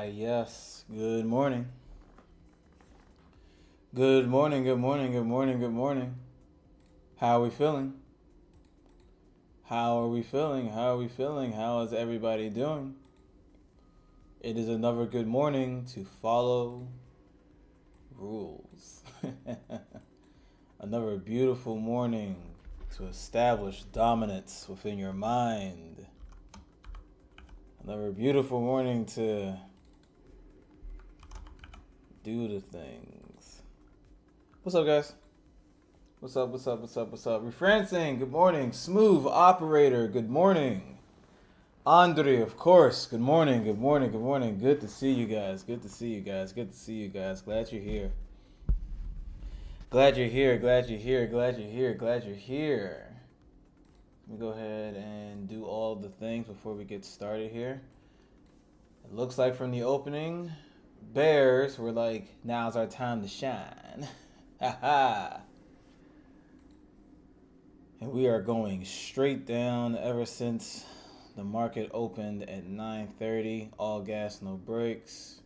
Yes. Good morning. Good morning, good morning, good morning, good morning. How are we feeling? How are we feeling? How are we feeling? How is everybody doing? It is another good morning to follow rules. Another beautiful morning to establish dominance within your mind. Another beautiful morning to do the things. What's up, guys? What's up? What's up? What's up? What's up? Refrancing, good morning. Smooth Operator, good morning. Andre, of course, good morning. Good morning. Good morning. Good to see you guys. Good to see you guys. Good to see you guys. Glad you're here. Glad you're here. Glad you're here. Glad you're here. Glad you're here. Let me go ahead and do all the things before we get started here. It looks like from the opening, Bears were like, now's our time to shine. Haha. And we are going straight down ever since the market opened at 9:30. All gas, no brakes.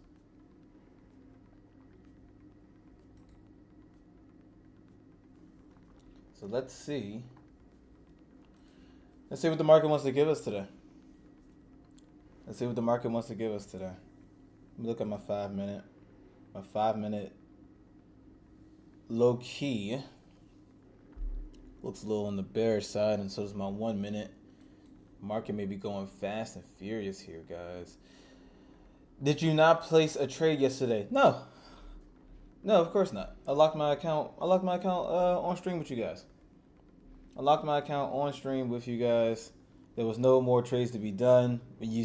So let's see. Let's see what the market wants to give us today. Let's see what the market wants to give us today. Let me look at my 5 minute. My 5 minute low key looks a little on the bearish side, and so does my 1 minute. Market may be going fast and furious here, guys. Did you not place a trade yesterday? No, of course not. I locked my account on stream with you guys. I locked my account on stream with you guys. There was no more trades to be done. When you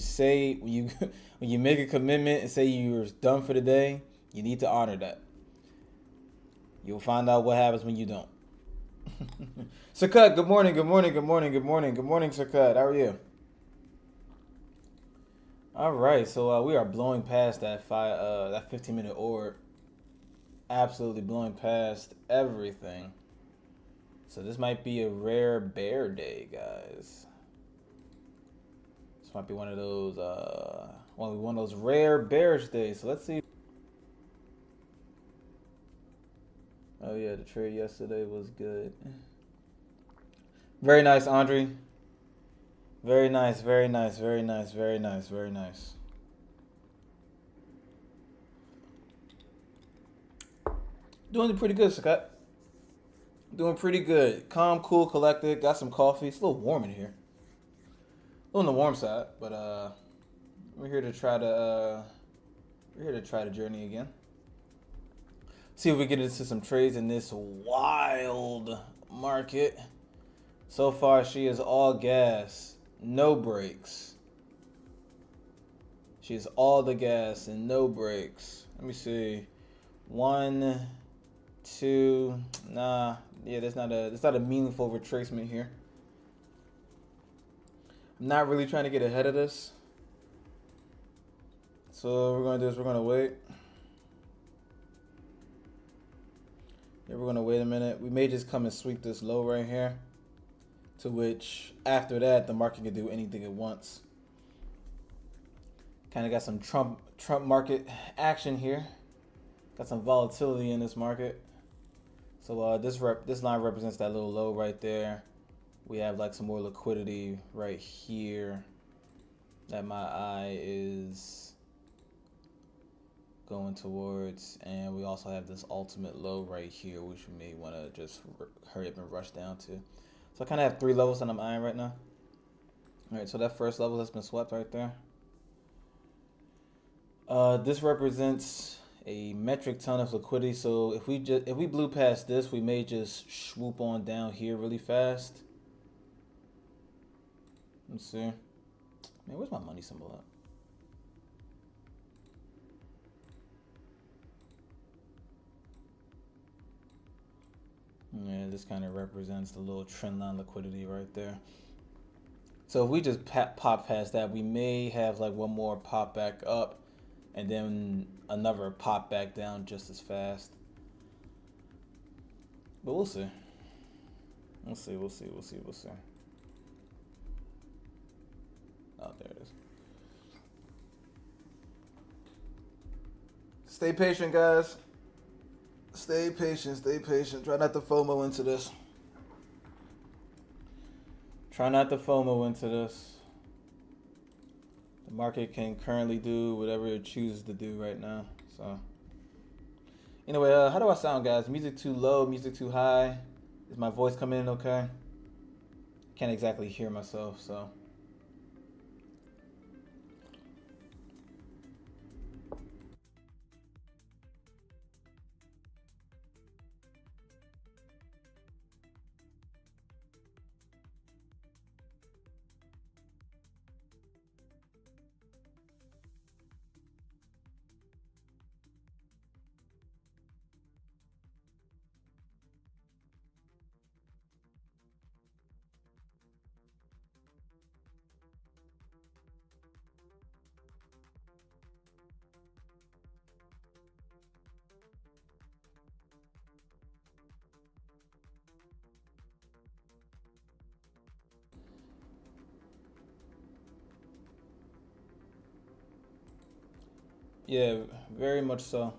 when you make a commitment and say you're done for the day, you need to honor that. You'll find out what happens when you don't. Sakat, good morning, good morning, good morning, good morning, good morning, Sakat. How are you? All right, so we are blowing past that 15-minute orb. Absolutely blowing past everything. So this might be a rare bear day, guys. This might be one of those rare bearish days. So let's see. Oh yeah, the trade yesterday was good. Very nice, Andre. Very nice, very nice, very nice, very nice, very nice. Doing pretty good, Scott. Doing pretty good. Calm, cool, collected. Got some coffee. It's a little warm in here. A little on the warm side, but we're here to try the journey again. See if we get into some trades in this wild market. So far, she is all gas, no brakes. She is all the gas and no brakes. Let me see. 1, 2. Nah, yeah, that's not a meaningful retracement here. I'm not really trying to get ahead of this. So what we're gonna do is we're gonna wait. Yeah, we're gonna wait a minute. We may just come and sweep this low right here. To which, after that, the market can do anything it wants. Kind of got some Trump market action here. Got some volatility in this market. So this line represents that little low right there. We have like some more liquidity right here that my eye is going towards, and we also have this ultimate low right here, which we may want to just hurry up and rush down to. So I kind of have 3 levels that I'm eyeing right now. All right, so that first level has been swept right there. This represents a metric ton of liquidity. So if we blew past this, we may just swoop on down here really fast. Let's see. Man, where's my money symbol at? Yeah, this kind of represents the little trend line liquidity right there. So if we just pop past that, we may have like one more pop back up and then another pop back down just as fast. But we'll see. We'll see. Oh, there it is. Stay patient, guys. Stay patient. Try not to FOMO into this. The market can currently do whatever it chooses to do right now. So, anyway, how do I sound, guys? Music too low? Music too high? Is my voice coming in okay? Can't exactly hear myself, so. Yeah, very much so.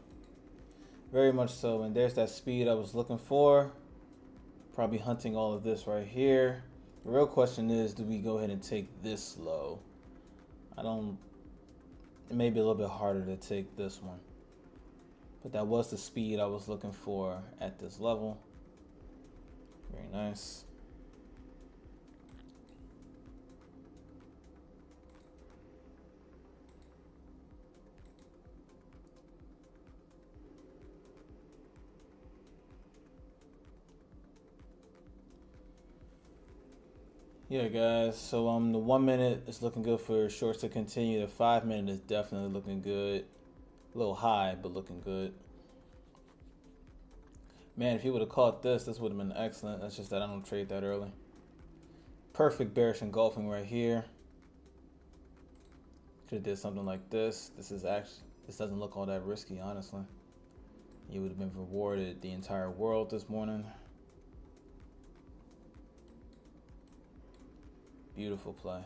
Very much so. And there's that speed I was looking for. Probably hunting all of this right here. The real question is, do we go ahead and take this low? It may be a little bit harder to take this one. But that was the speed I was looking for at this level. Very nice. Yeah, guys. So the 1 minute is looking good for shorts to continue. The 5 minute is definitely looking good. A little high, but looking good. Man, if you would have caught this would have been excellent. That's just that I don't trade that early. Perfect bearish engulfing right here. Could have did something like this. This doesn't look all that risky, honestly. You would have been rewarded the entire world this morning. Beautiful play.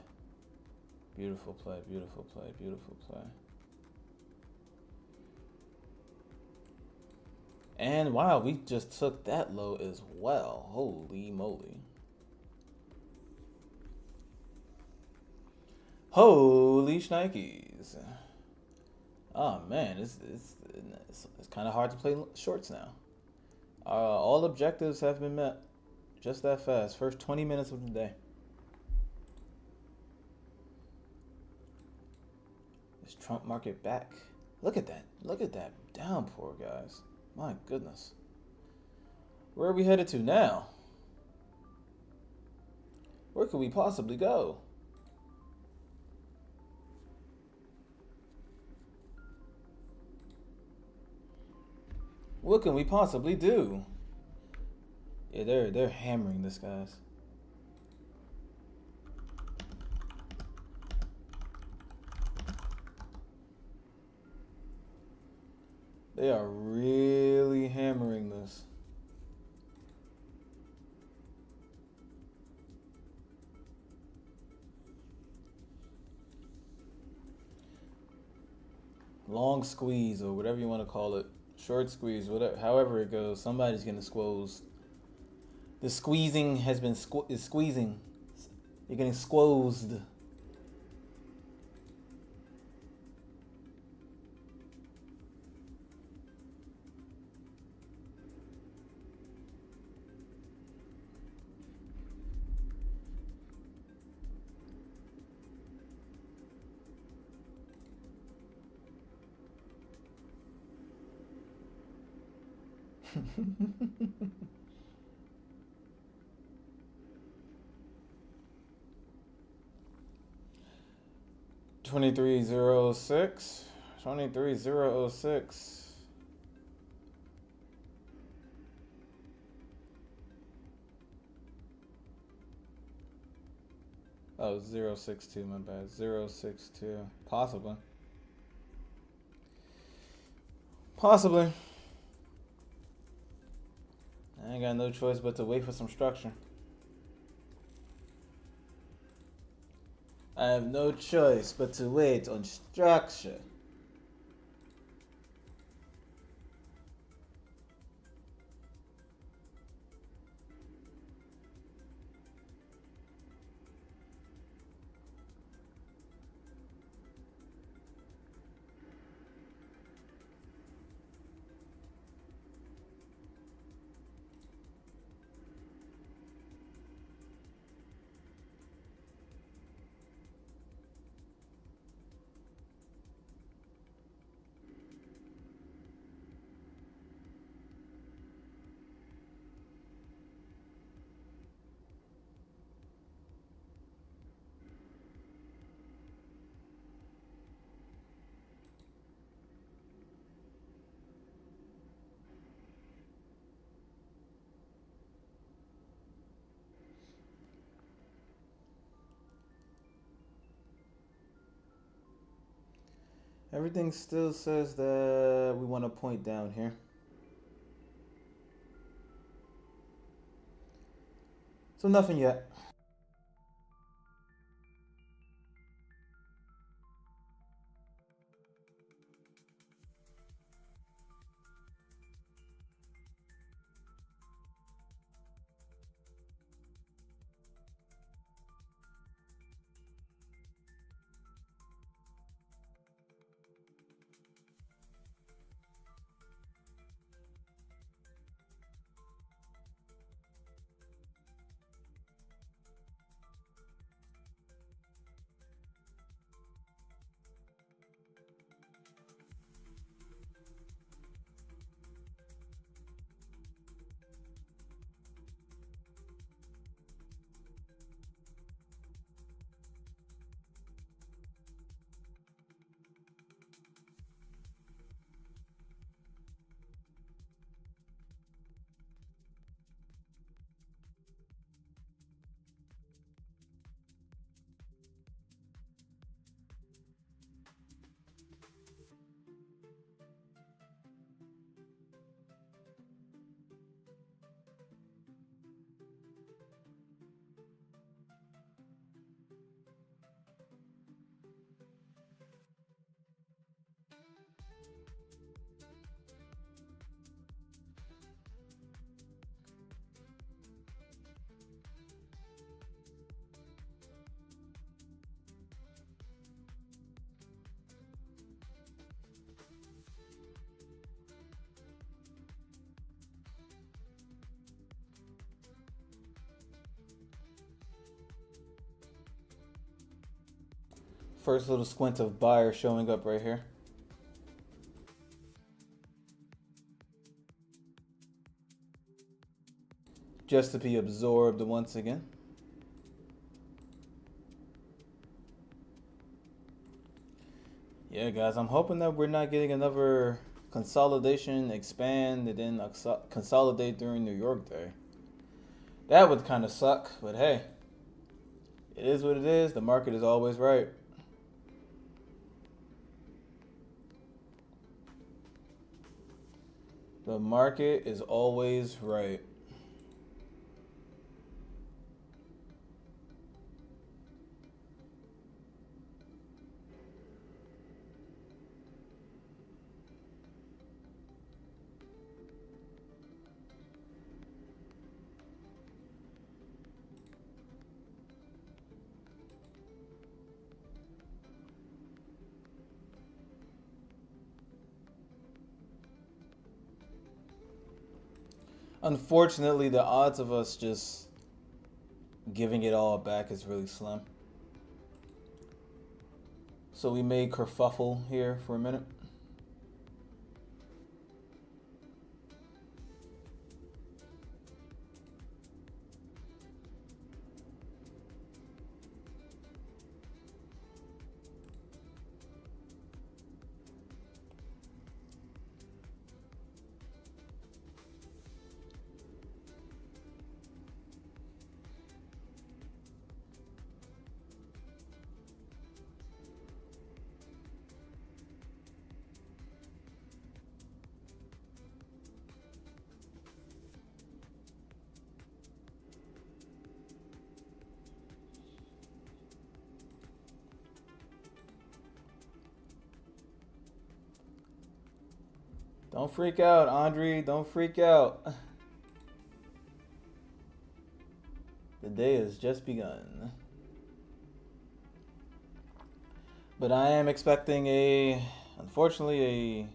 Beautiful play. And wow, we just took that low as well. Holy moly. Holy shnikes. Oh man, it's kind of hard to play shorts now. All objectives have been met just that fast. First 20 minutes of the day. Is Trump market back? Look at that. Look at that downpour, guys. My goodness. Where are we headed to now? Where could we possibly go? What can we possibly do? Yeah, they're hammering this, guys. They are really hammering this. Long squeeze or whatever you want to call it. short squeeze, whatever, however it goes, somebody's getting squeezed. The squeezing has been is squeezing. You're getting squeezed. $23.06. 23.006. Oh, 0.62, my bad. 0.62. Possibly. Possibly. I ain't got no choice but to wait for some structure. I have no choice but to wait on structure. Everything still says that we want to point down here. So nothing yet. First little squint of buyer showing up right here. Just to be absorbed once again. Yeah, guys, I'm hoping that we're not getting another consolidation, expand, and then consolidate during New York Day. That would kind of suck, but hey, it is what it is. The market is always right. The market is always right. Unfortunately, the odds of us just giving it all back is really slim. So we may kerfuffle here for a minute. Don't freak out, Andre. Don't freak out. The day has just begun. But I am expecting unfortunately,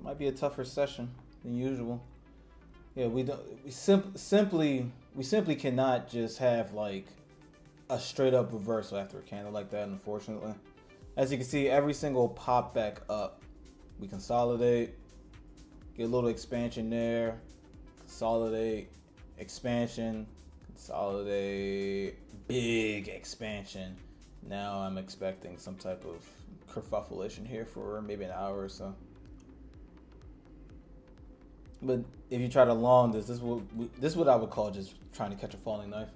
might be a tougher session than usual. Yeah, we simply cannot just have like a straight up reversal after a candle like that, unfortunately. As you can see, every single pop back up, we consolidate, get a little expansion there, consolidate, expansion, consolidate, big expansion. Now I'm expecting some type of kerfuffleation here for maybe an hour or so. But if you try to long this is what I would call just trying to catch a falling knife.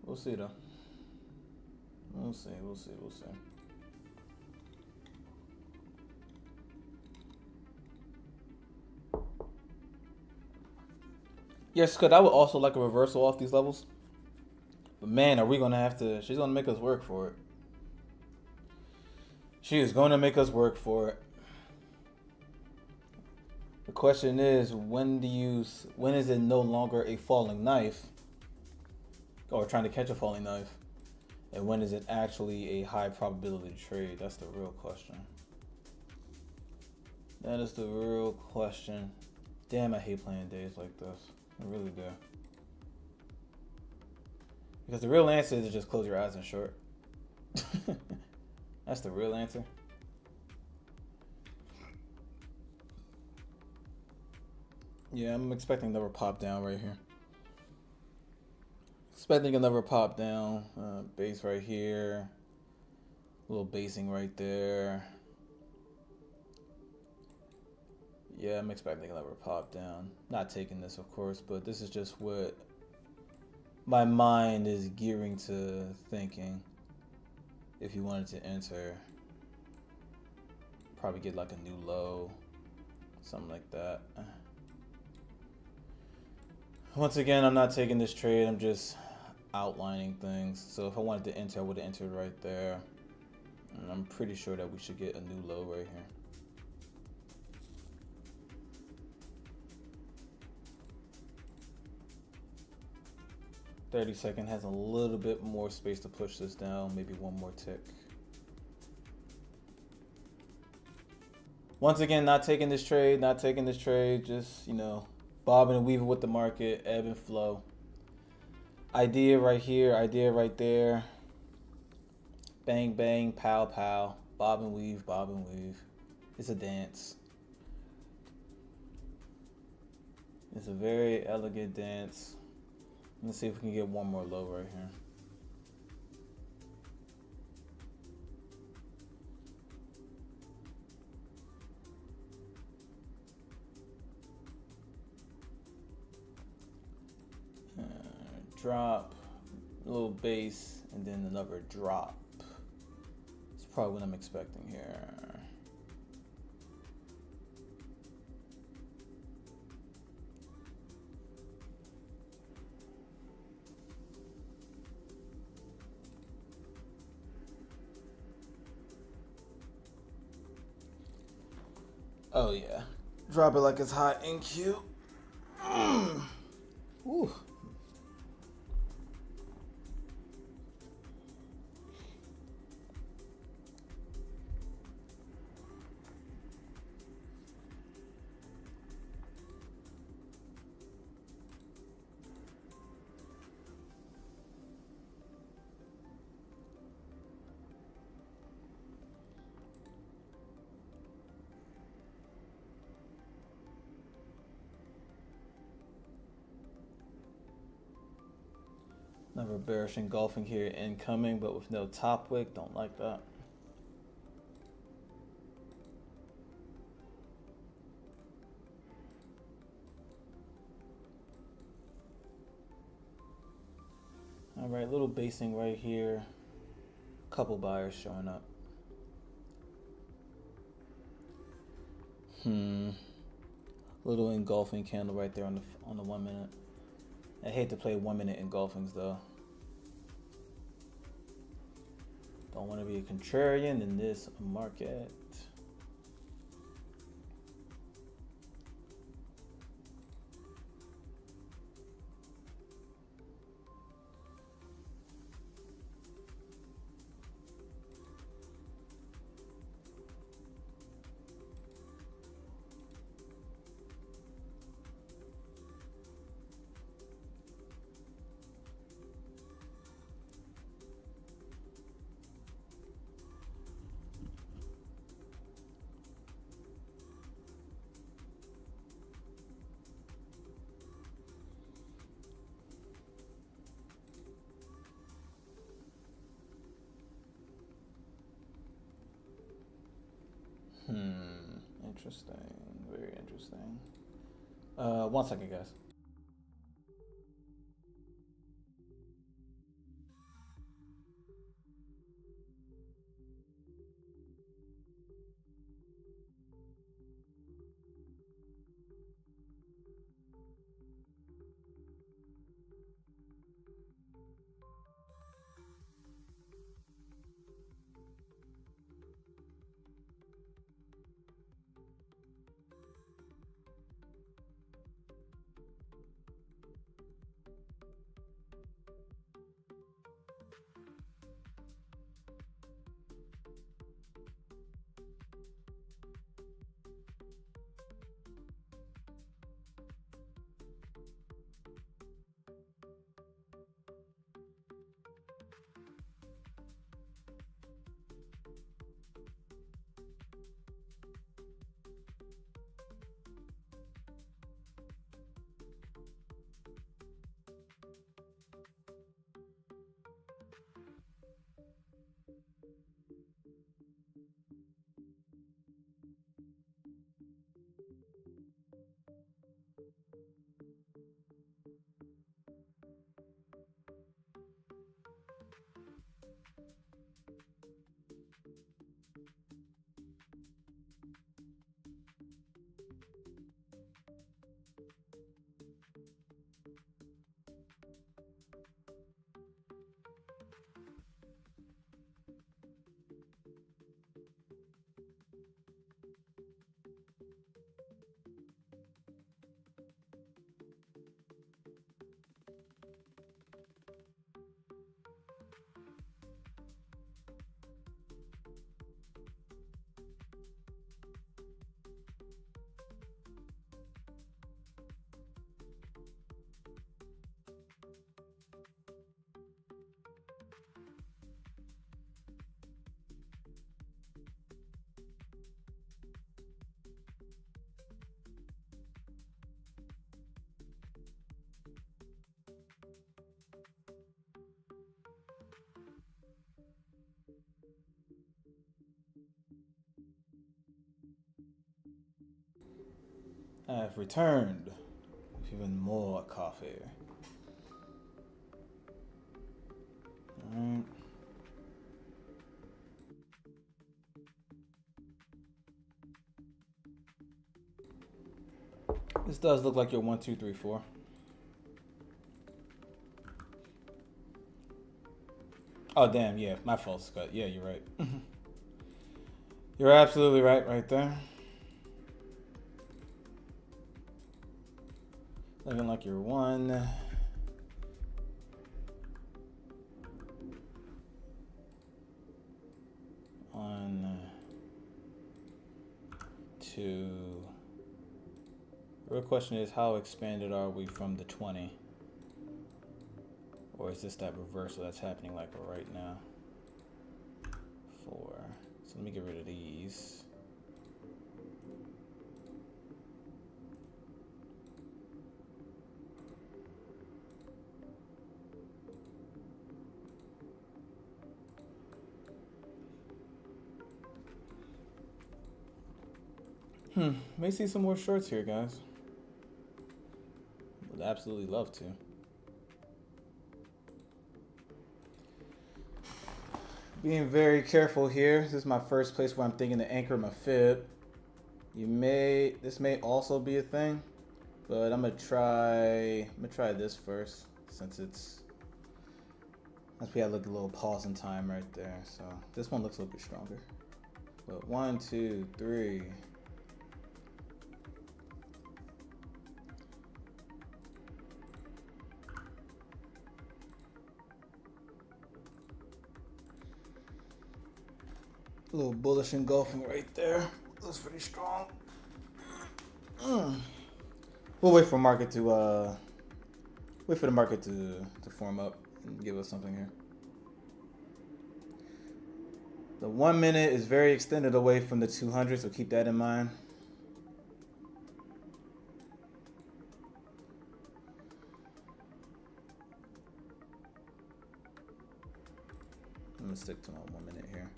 We'll see though. We'll see. Yes, Scott, I would also like a reversal off these levels. But man, are we gonna have to? She's gonna make us work for it. She is gonna make us work for it. The question is, when is it no longer a falling knife, or trying to catch a falling knife, and when is it actually a high probability trade? That's the real question. That is the real question. Damn, I hate playing days like this. I really do. Because the real answer is to just close your eyes and short. That's the real answer. Yeah, I'm expecting another pop down right here. Expecting another pop down. Base right here. A little basing right there. Yeah, I'm expecting another pop down. Not taking this, of course, but this is just what my mind is gearing to thinking. If you wanted to enter, probably get like a new low, something like that. Once again, I'm not taking this trade. I'm just outlining things. So if I wanted to enter, I would have entered right there. And I'm pretty sure that we should get a new low right here. .30 has a little bit more space to push this down, maybe one more tick. Once again, not taking this trade, just, bobbing and weaving with the market, ebb and flow. Idea right here, idea right there. Bang, bang, pow, pow. Bob and weave, bob and weave. It's a dance. It's a very elegant dance. Let's see if we can get one more low right here. Drop, a little base, and then another drop. It's probably what I'm expecting here. Oh yeah, Drop it like it's hot in Q. Ooh. Another bearish engulfing here incoming, but with no top wick. Don't like that. All right, little basing right here. Couple buyers showing up. Little engulfing candle right there on the 1 minute. I hate to play 1 minute engulfings though. Don't want to be a contrarian in this market. Interesting. Very interesting. 1 second, guys. I have returned with even more coffee. Alright. This does look like your 1, 2, 3, 4. Oh damn, yeah, my fault, Scott. Yeah, you're right. You're absolutely right there. Looking like you're 1, 2. The real question is, how expanded are we from the 20? Or is this that reversal that's happening like right now? 4. So let me get rid of these. May see some more shorts here, guys. Would absolutely love to. Being very careful here. This is my first place where I'm thinking to anchor my fib. This may also be a thing, but I'm gonna try this first since we had like a little pause in time right there. So this one looks a little bit stronger. But 1, 2, 3. A little bullish engulfing right there. Looks pretty strong. We'll wait for the market to form up and give us something here. The 1 minute is very extended away from the 200, so keep that in mind. I'm gonna stick to my 1 minute here.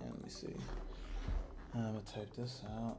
Let me see. I'm gonna type this out.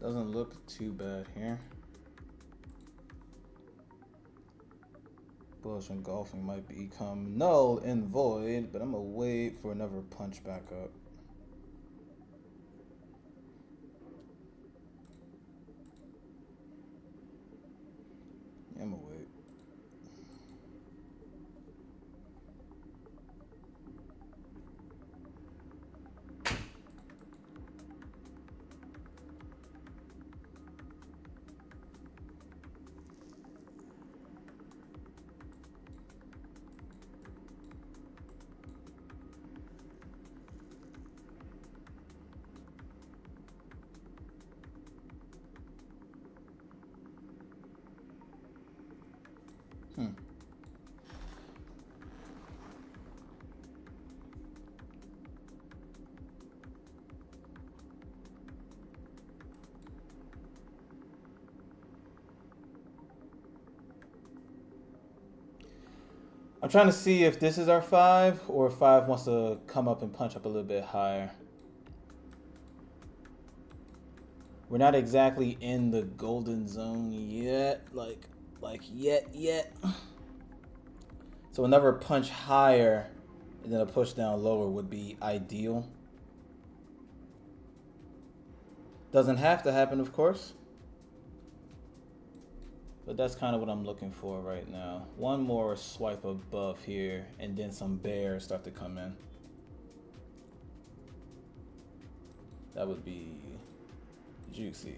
Doesn't look too bad here. Bullish engulfing might become null and void, but I'm gonna wait for another punch back up. Yeah, I'm gonna wait. I'm trying to see if this is our 5 or if 5 wants to come up and punch up a little bit higher. We're not exactly in the golden zone yet, like yet. So another punch higher and then a push down lower would be ideal. Doesn't have to happen, of course. But that's kind of what I'm looking for right now. One more swipe above here, and then some bears start to come in. That would be juicy.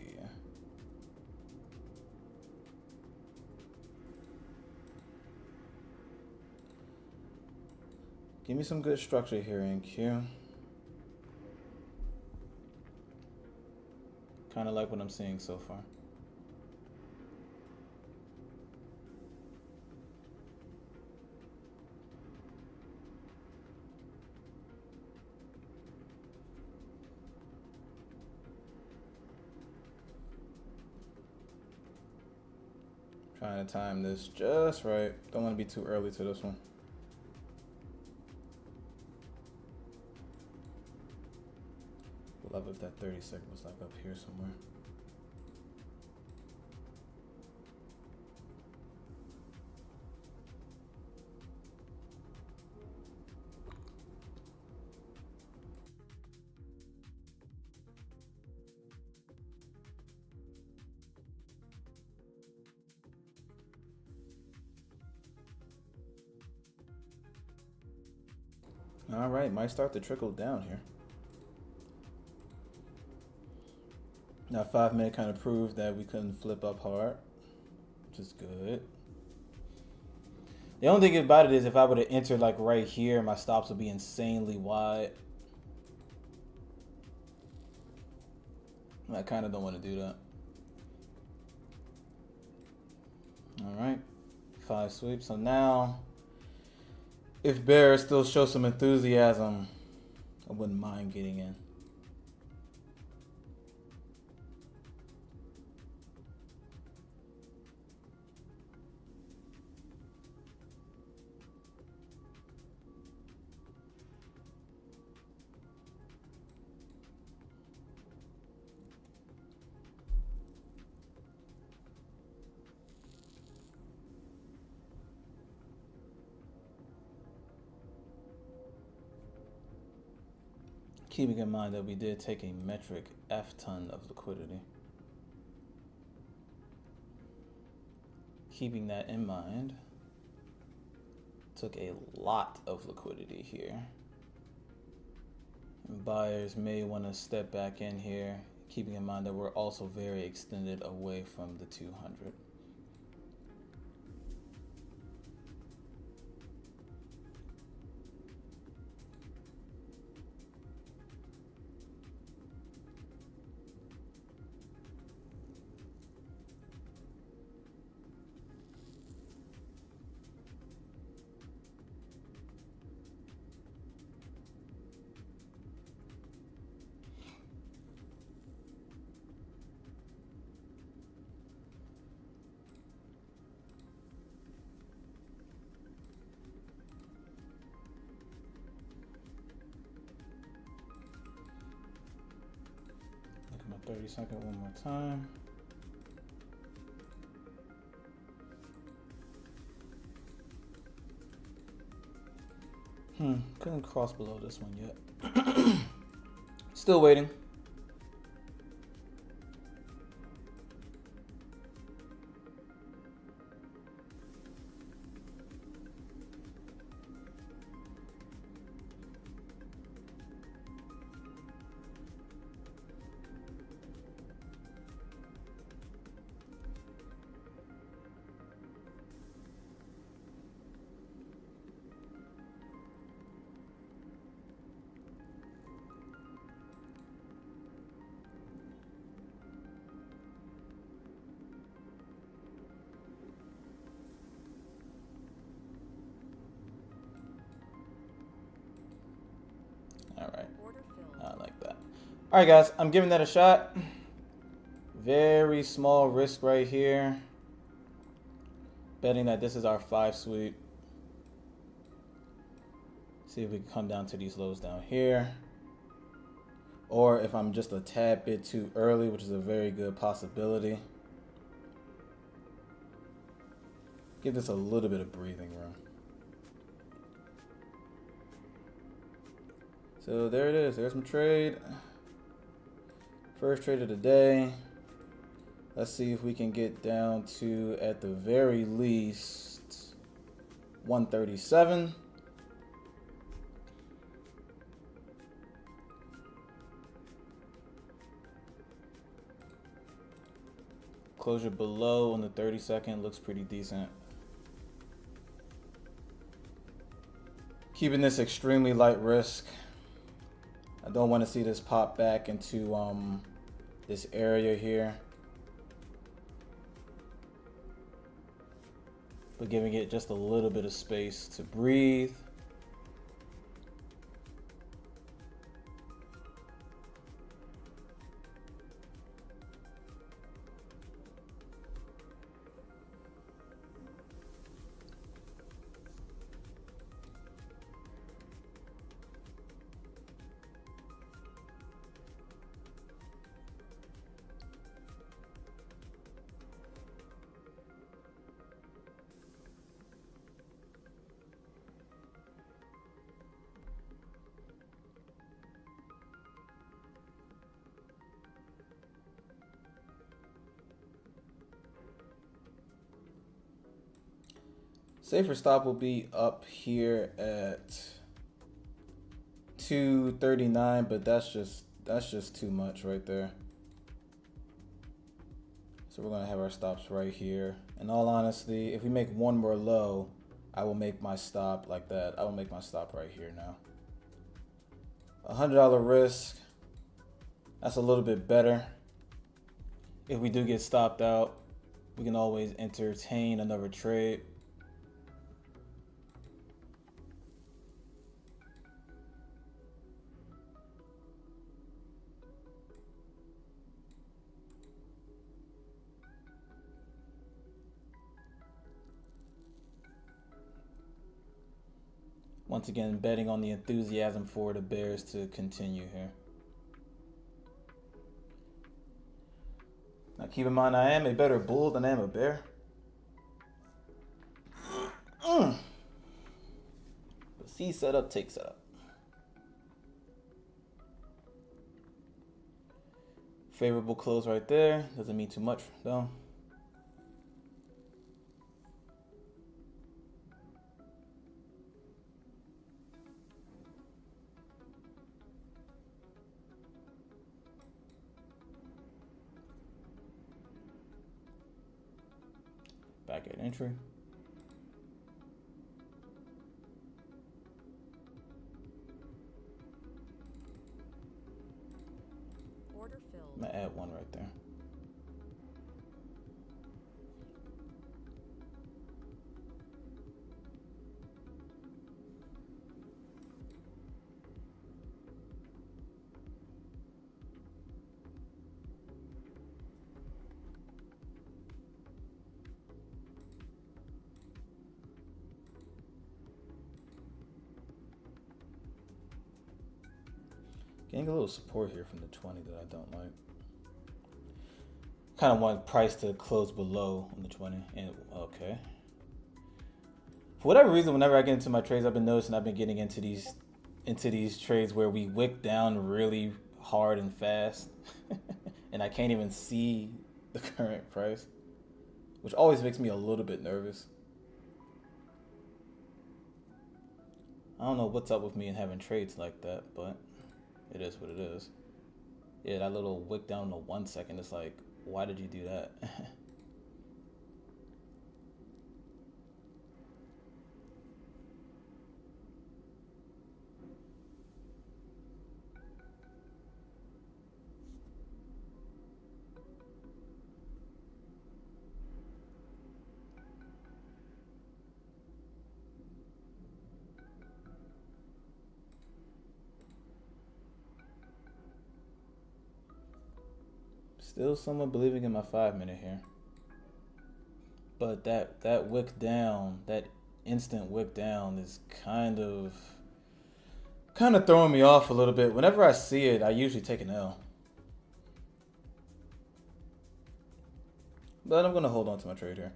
Give me some good structure here in Q. Kind of like what I'm seeing so far. Trying to time this just right. Don't want to be too early to this one. Love if that 30-second was like up here somewhere. All right, might start to trickle down here. Now 5 minute kind of proved that we couldn't flip up hard, which is good. The only thing about it is if I would have entered like right here, my stops would be insanely wide. I kind of don't want to do that. All right, 5 sweeps. So now, if bears still show some enthusiasm, I wouldn't mind getting in. Keeping in mind that we did take a metric F ton of liquidity. Keeping that in mind, took a lot of liquidity here. And buyers may want to step back in here, keeping in mind that we're also very extended away from the 200. Look at my 30-second one more time. Couldn't cross below this one yet. Still waiting. All right, I like that. All right, guys, I'm giving that a shot. Very small risk right here. Betting that this is our 5 sweep. See if we can come down to these lows down here. Or if I'm just a tad bit too early, which is a very good possibility. Give this a little bit of breathing room. So there it is. There's my trade. First trade of the day. Let's see if we can get down to, at the very least, 137. Closure below on the 30-second looks pretty decent. Keeping this extremely light risk. I don't want to see this pop back into this area here. But giving it just a little bit of space to breathe. Safer stop will be up here at 239, but that's just too much right there. So we're gonna have our stops right here. In all honesty, if we make one more low, I will make my stop like that. I will make my stop right here now. $100 risk. That's a little bit better. If we do get stopped out, we can always entertain another trade. Once again, betting on the enthusiasm for the Bears to continue here. Now keep in mind, I am a better bull than I am a bear. But C setup, take setup. Favorable close right there. Doesn't mean too much though. Back at entry. Order filled. I'm gonna add one right there. Getting a little support here from the 20 that I don't like. Kind of want price to close below on the 20. And okay. For whatever reason, whenever I get into my trades, I've been noticing I've been getting into these trades where we wick down really hard and fast, and I can't even see the current price, which always makes me a little bit nervous. I don't know what's up with me and having trades like that, but it is what it is. Yeah, that little wick down to 1 second. It's like, why did you do that? Still somewhat believing in my 5-minute here. But that wick down, that instant wick down is kind of throwing me off a little bit. Whenever I see it, I usually take an L. But I'm gonna hold on to my trade here.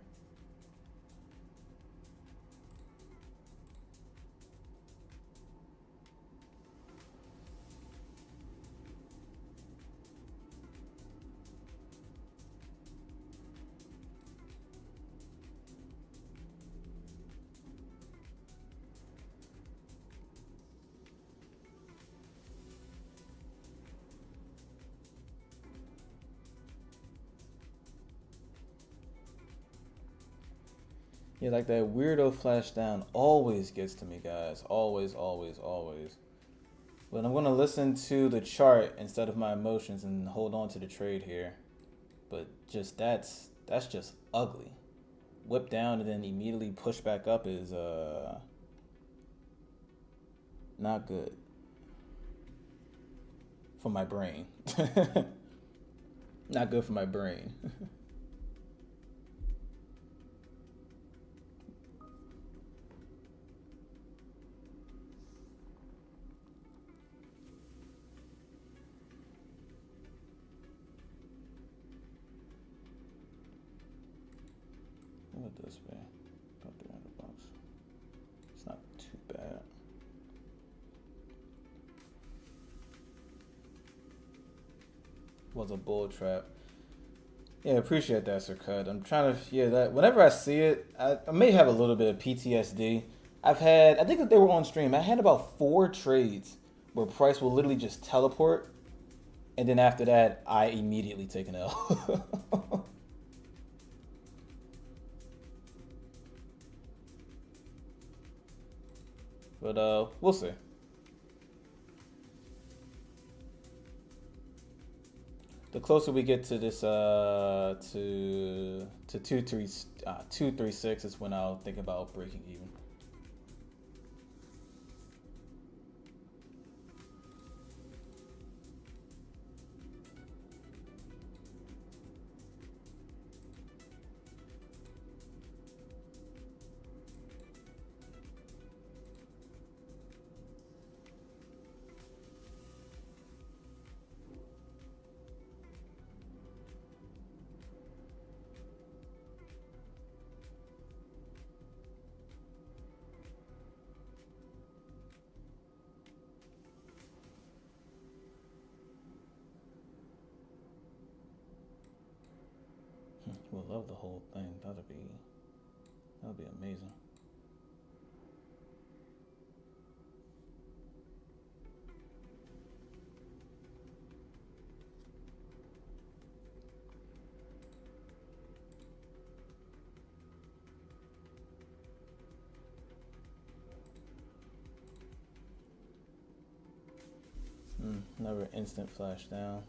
Yeah, like that weirdo flash down always gets to me, guys. Always, always, always. But I'm going to listen to the chart instead of my emotions and hold on to the trade here. But just that's just ugly. Whip down and then immediately push back up is not good for my brain. Not good for my brain. What would this be? About $300. It's not too bad. Was a bull trap. Yeah, appreciate that, Sir Cut. I'm trying to, yeah, that whenever I see it, I may have a little bit of PTSD. I think that they were on stream. I had about 4 trades where price will literally just teleport, and then after that, I immediately take an L. But we'll see. The closer we get to this to 236 is when I'll think about breaking even. We'll love the whole thing. That'd be amazing. Never instant flash down.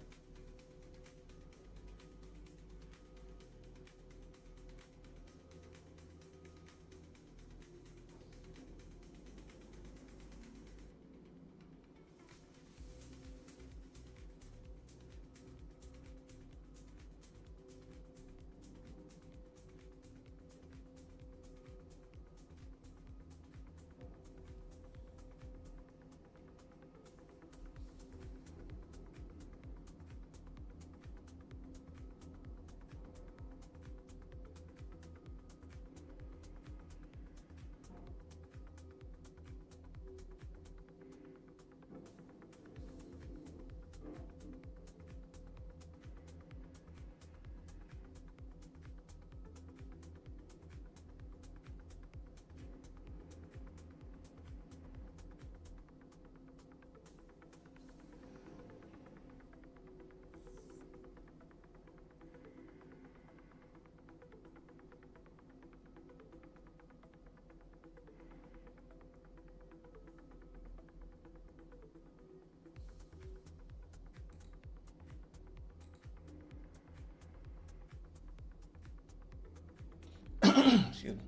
Excuse me.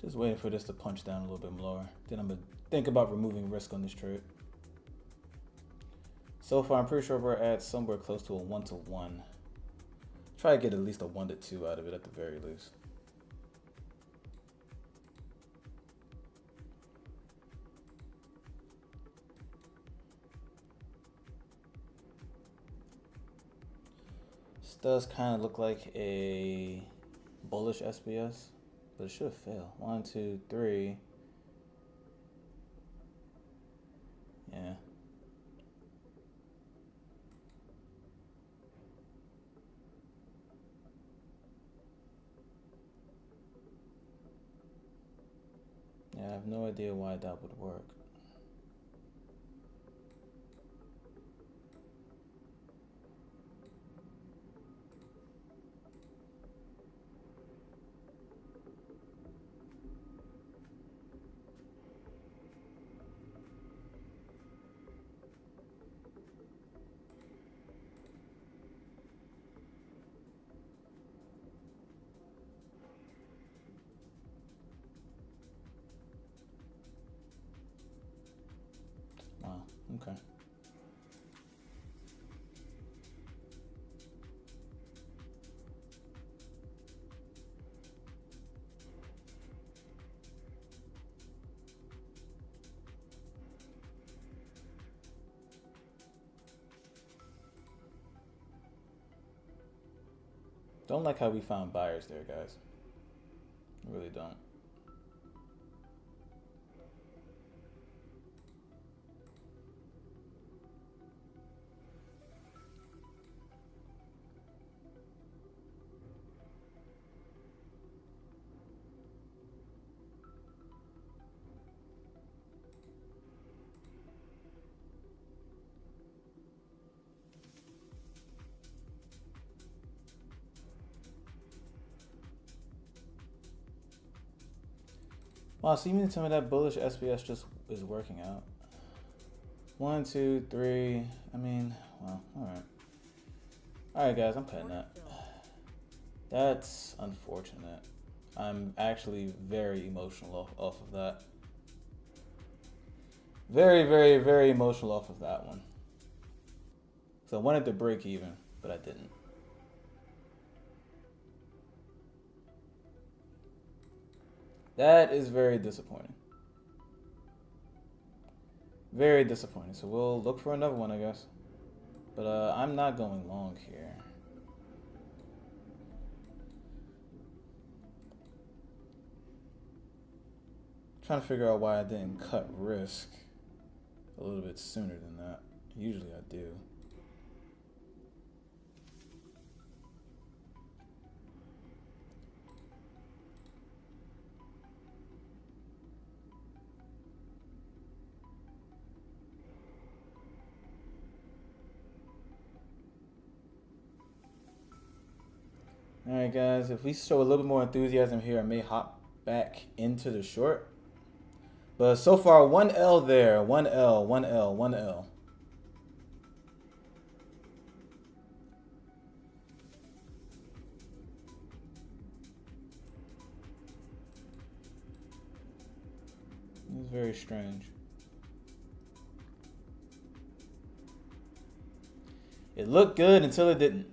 Just waiting for this to punch down a little bit lower. Then I'm gonna think about removing risk on this trade. So far, I'm pretty sure we're at somewhere close to a 1-to-1. Try to get at least a 1-to-2 out of it at the very least. This does kind of look like a bullish SBS, but it should fail. 1, 2, 3. Yeah. Yeah, I have no idea why that would work. Wow, okay. Don't like how we found buyers there, guys. I really don't. Wow, so you mean to tell me that bullish SBS just is working out? 1, 2, 3. I mean, well, alright. Alright, guys, I'm cutting that. That's unfortunate. I'm actually very emotional off of that. Very, very, very emotional off of that one. So I wanted to break even, but I didn't. That is very disappointing. Very disappointing. So we'll look for another one, I guess. But I'm not going long here. Trying to figure out why I didn't cut risk a little bit sooner than that. Usually I do. Alright guys, if we show a little bit more enthusiasm here, I may hop back into the short. But so far, 1L there, 1L, 1L, 1L. It's very strange. It looked good until it didn't.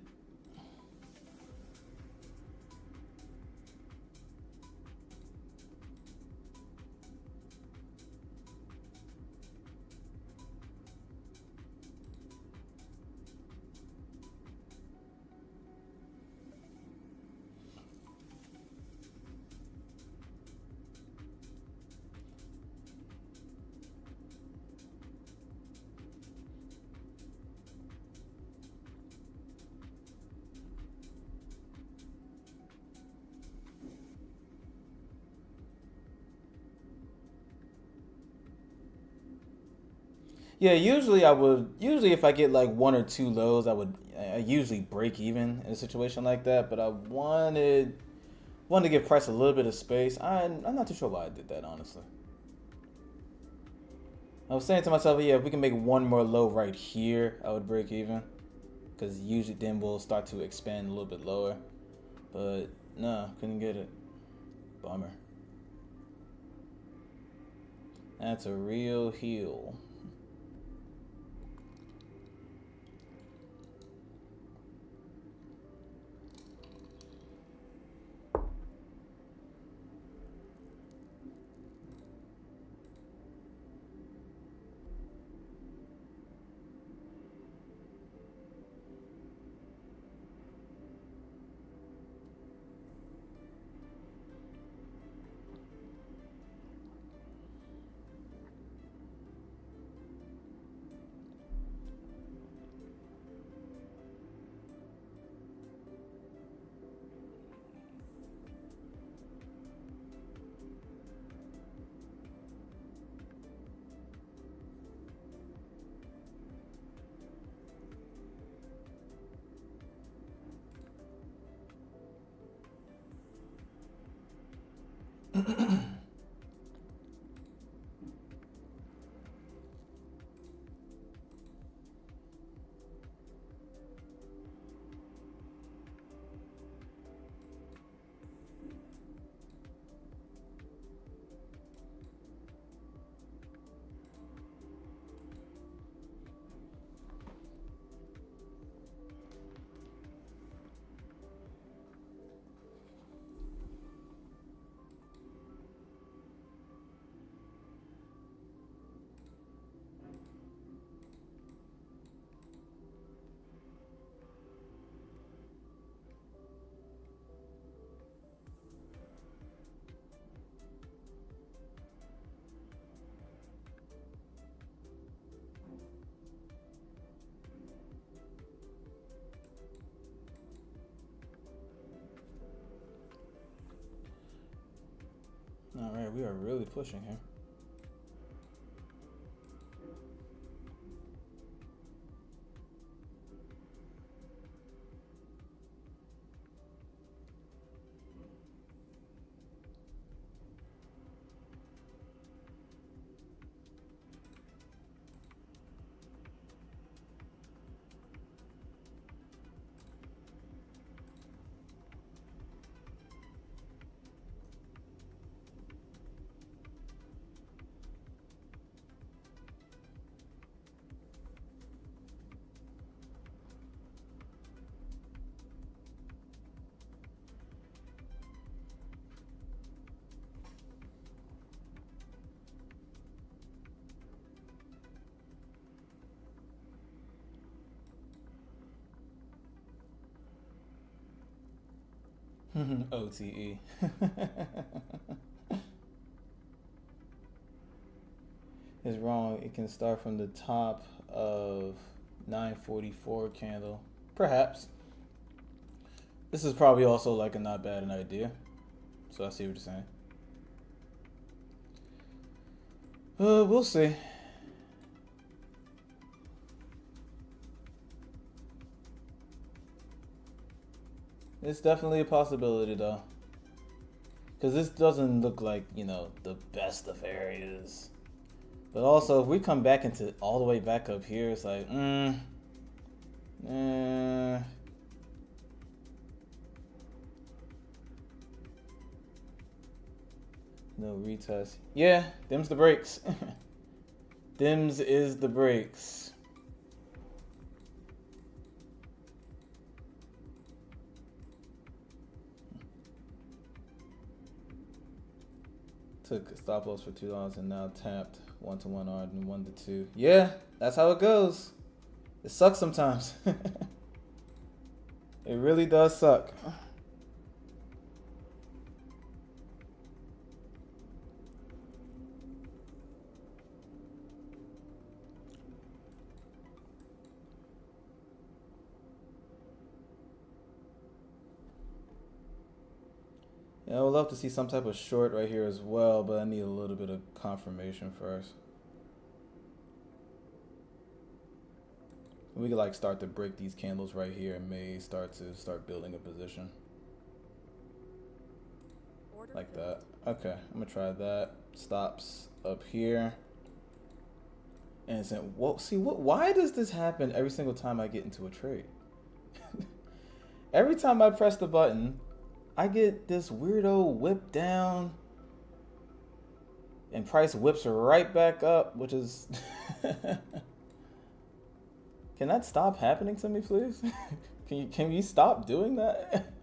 Yeah, usually I would. Usually, if I get like one or two lows, I usually break even in a situation like that. But I wanted to give price a little bit of space. I'm not too sure why I did that, honestly. I was saying to myself, yeah, if we can make one more low right here, I would break even. Because usually then we'll start to expand a little bit lower. But no, couldn't get it. Bummer. That's a real heel. All right, we are really pushing here. OTE. Is wrong. It can start from the top of 944 candle. Perhaps. This is probably also like a not bad an idea. So I see what you're saying. We'll see. It's definitely a possibility though. Because this doesn't look like, the best of areas. But also, if we come back into all the way back up here, it's like, no retest. Yeah, them's the breaks. Them's is the breaks. Took a stop loss for $2 and now tapped 1-to-1 odd and 1-to-2. Yeah, that's how it goes. It sucks sometimes. It really does suck. Yeah, I would love to see some type of short right here as well, but I need a little bit of confirmation first. We could start to break these candles right here and may start building a position. Order Like filled. that. Okay, I'm gonna try that. Stops up here. And it's why does this happen every single time I get into a trade? Every time I press the button, I get this weirdo whip down and price whips right back up, which is Can that stop happening to me, please? Can you stop doing that?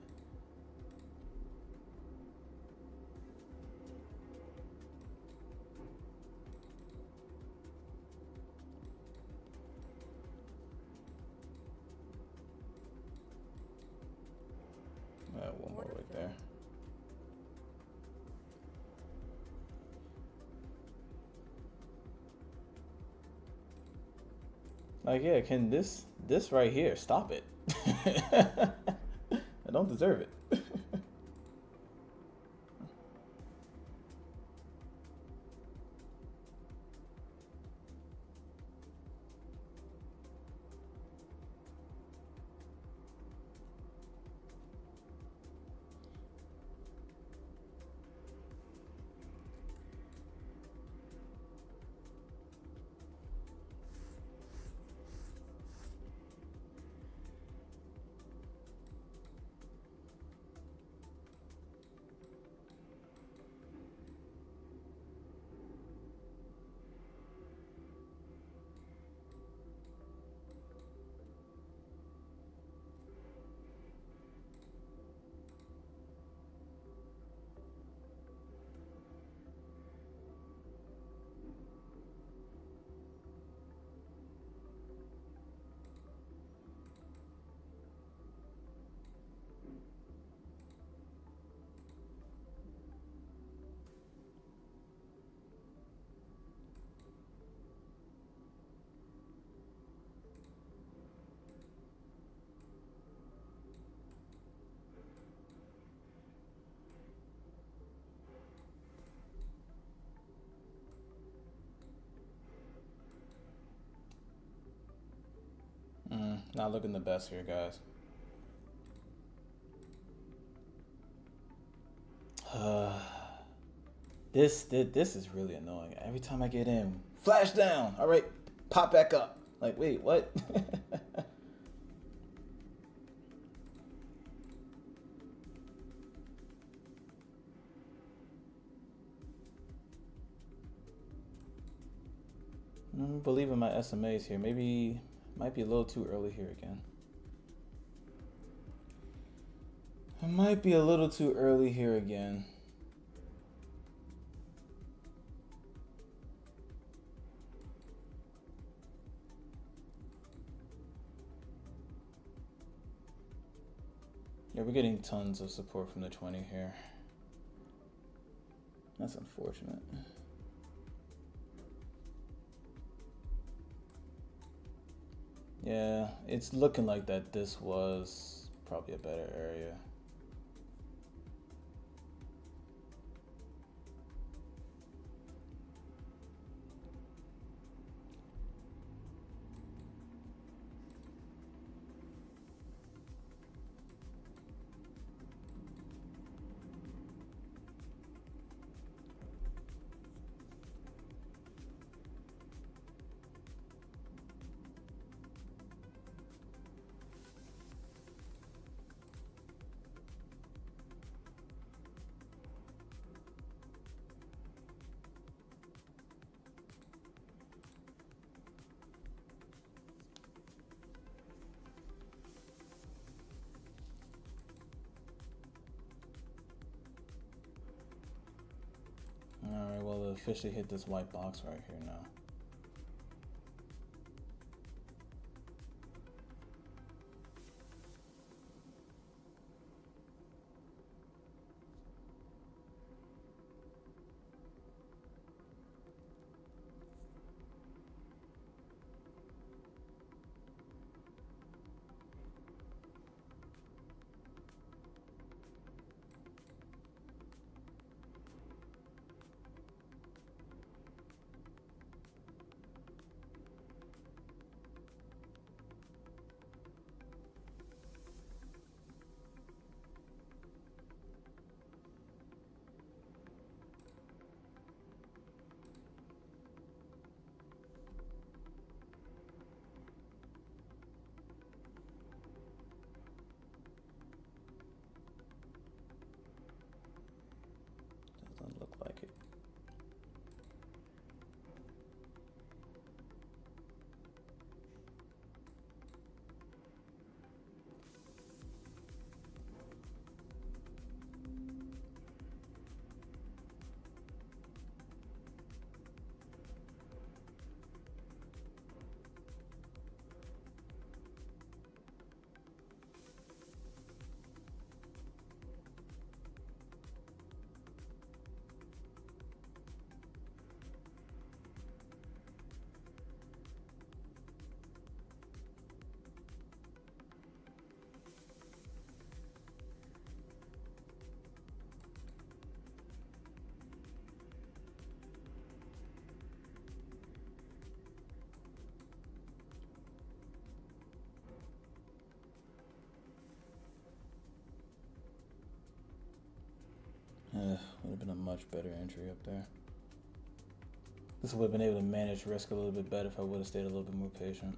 One more right there. Yeah, can this right here stop it? I don't deserve it. Not looking the best here, guys. This is really annoying. Every time I get in, flash down. All right, pop back up. Like, wait, what? I'm believing my SMAs here. Maybe might be a little too early here again. It might be a little too early here again. Yeah, we're getting tons of support from the 20 here. That's unfortunate. Yeah, it's looking like that this was probably a better area. Alright, well, it officially hit this white box right here now. Doesn't look like it. Would have been a much better entry up there. This would have been able to manage risk a little bit better if I would have stayed a little bit more patient.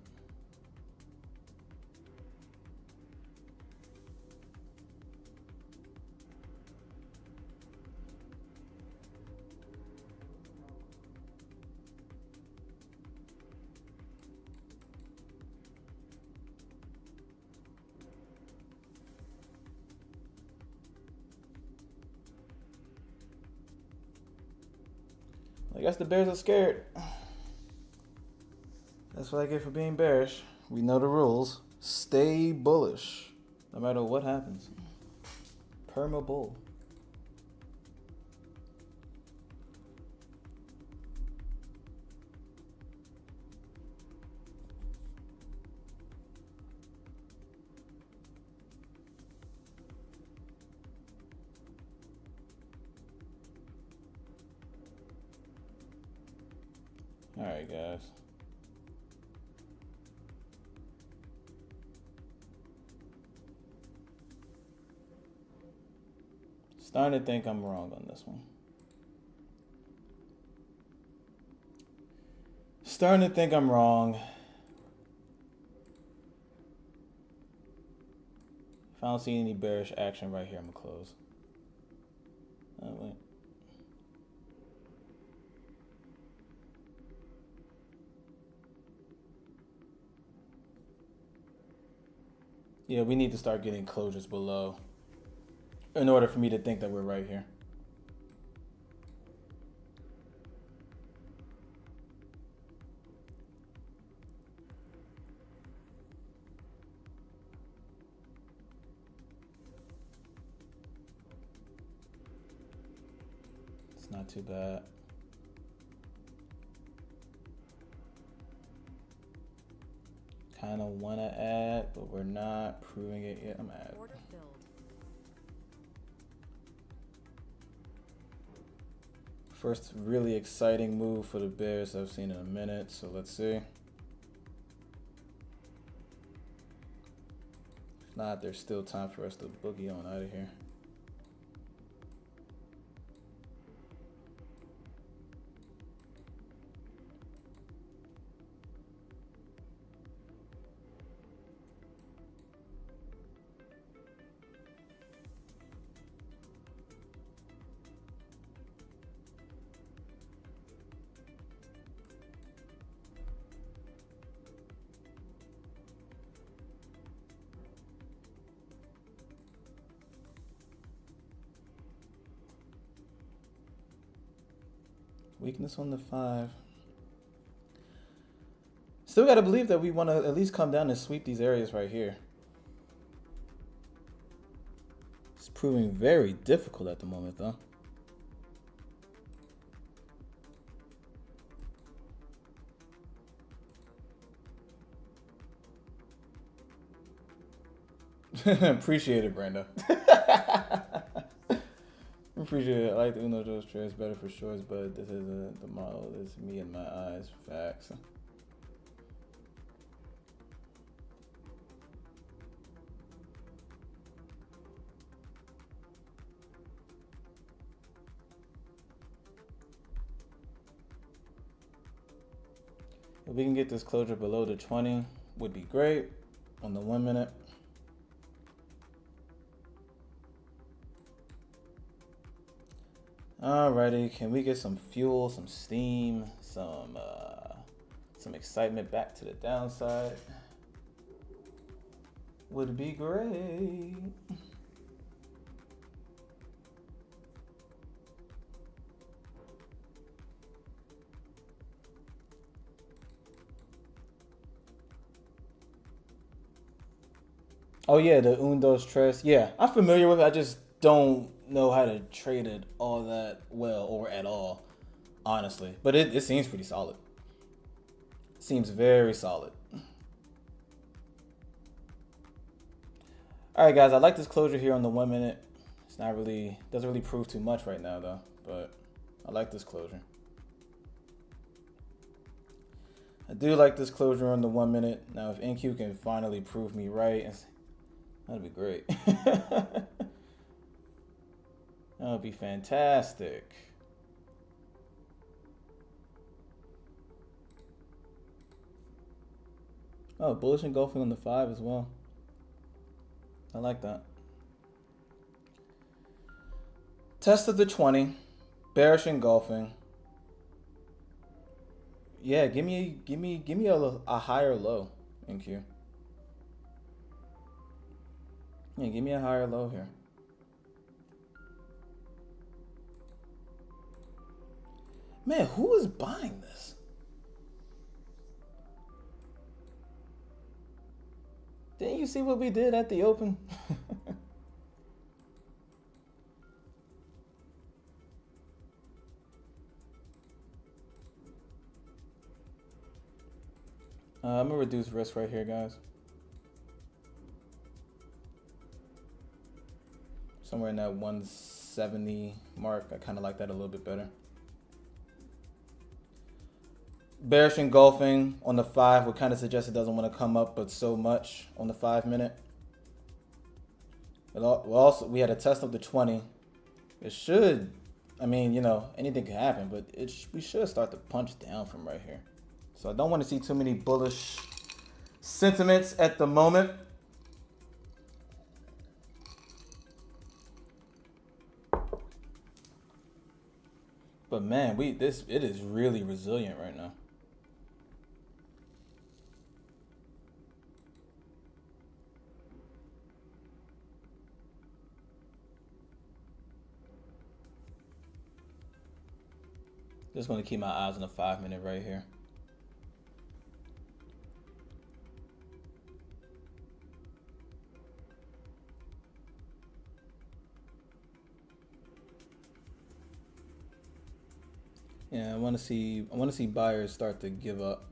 I guess the Bears are scared. That's what I get for being bearish. We know the rules. Stay bullish, no matter what happens. Perma bull. All right, guys. Starting to think I'm wrong on this one. Starting to think I'm wrong. If I don't see any bearish action right here, I'm gonna close. Oh, wait. Yeah, we need to start getting closures below in order for me to think that we're right here. It's not too bad. Kind of want to add, but we're not proving it yet. I'm adding. Order filled. First really exciting move for the Bears I've seen in a minute, so let's see. If not, there's still time for us to boogie on out of here. Weakness on the 5. Still got to believe that we want to at least come down and sweep these areas right here. It's proving very difficult at the moment, though. Appreciate it, Brenda. Appreciate it. I like the Uno Joe's trades better for shorts, but this isn't the model. It's me and my eyes. Facts. If we can get this closure below the 20, would be great on the 1 minute. Alrighty, can we get some fuel, some steam, some excitement back to the downside? Would be great. Oh yeah, the Undos Tres. Yeah, I'm familiar with it. I just don't know how to trade it all that well or at all, honestly. But it seems pretty solid. Seems very solid. All right, guys. I like this closure here on the 1 minute. It's not really doesn't really prove too much right now though, but I like this closure. I do like this closure on the 1 minute. Now, if NQ can finally prove me right, that'd be great. That would be fantastic. Oh, bullish engulfing on the 5 as well. I like that. Test of the 20. Bearish engulfing. Yeah, give me a higher low, NQ. Yeah, give me a higher low here. Man, who is buying this? Didn't you see what we did at the open? I'm gonna reduce risk right here, guys. Somewhere in that 170 mark. I kind of like that a little bit better. Bearish engulfing on the 5 would kind of suggest it doesn't want to come up, but so much on the 5 minute. We had a test of the 20. It should. I mean, anything can happen, but we should start to punch down from right here. So I don't want to see too many bullish sentiments at the moment. But man, it is really resilient right now. Just going to keep my eyes on the 5-minute right here. Yeah, I want to see buyers start to give up,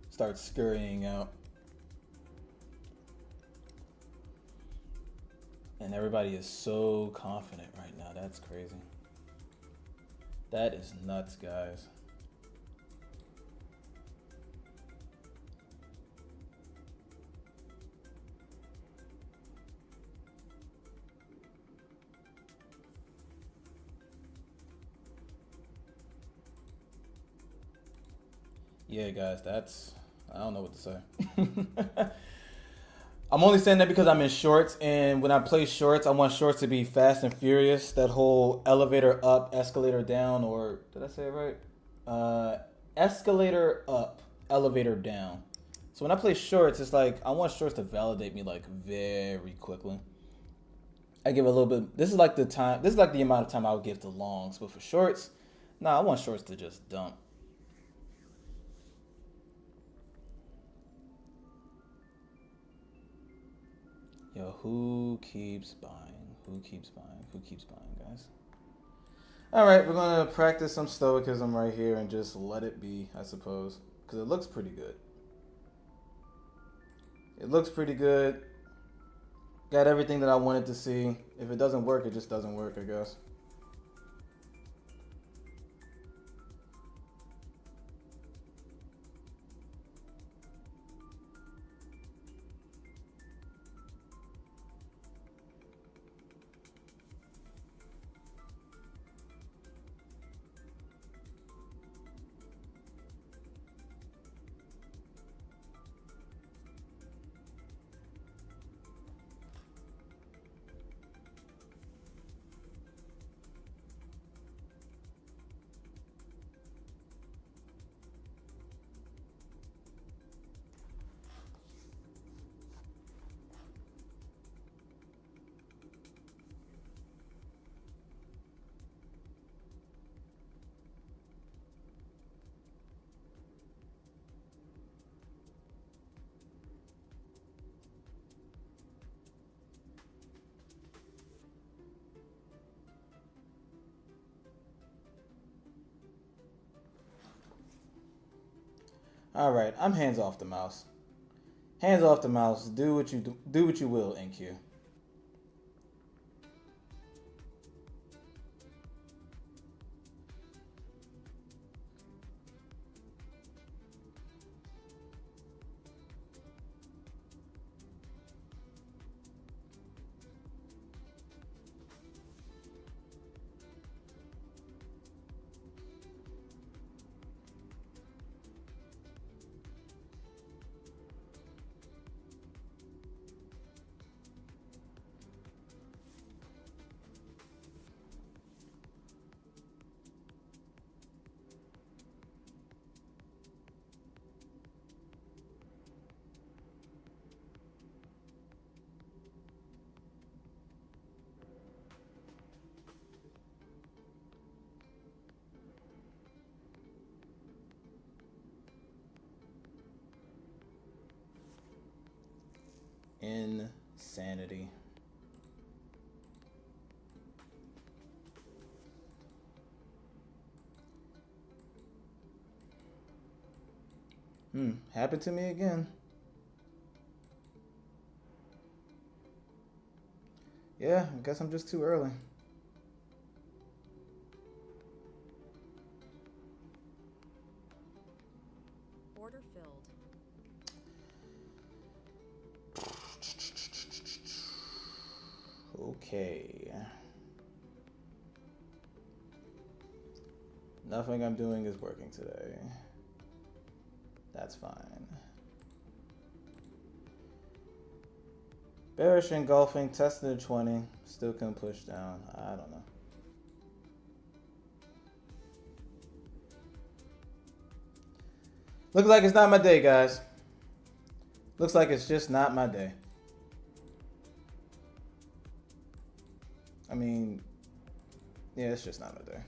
start scurrying out, and everybody is so confident right now. That's crazy. That is nuts, guys. Yeah, guys, I don't know what to say. I'm only saying that because I'm in shorts, and when I play shorts, I want shorts to be fast and furious. That whole elevator up, escalator down, or did I say it right? Escalator up, elevator down. So when I play shorts, it's like I want shorts to validate me like very quickly. I give a little bit. This is like the time. This is like the amount of time I would give to longs, but for shorts, nah, I want shorts to just dump. Yo, who keeps buying? Who keeps buying? Who keeps buying, guys? All right, we're gonna practice some stoicism right here and just let it be, I suppose, because it looks pretty good. It looks pretty good. Got everything that I wanted to see. If it doesn't work, it just doesn't work, I guess. All right, I'm hands off the mouse. Hands off the mouse. Do what you do. Do what you will, NQ. Insanity. Happened to me again. Yeah, I guess I'm just too early. Order filled. Okay. Nothing I'm doing is working today. That's fine. Bearish engulfing, testing the 20. Still couldn't push down. I don't know. Looks like it's not my day, guys. Looks like it's just not my day. I mean, yeah, it's just not my day.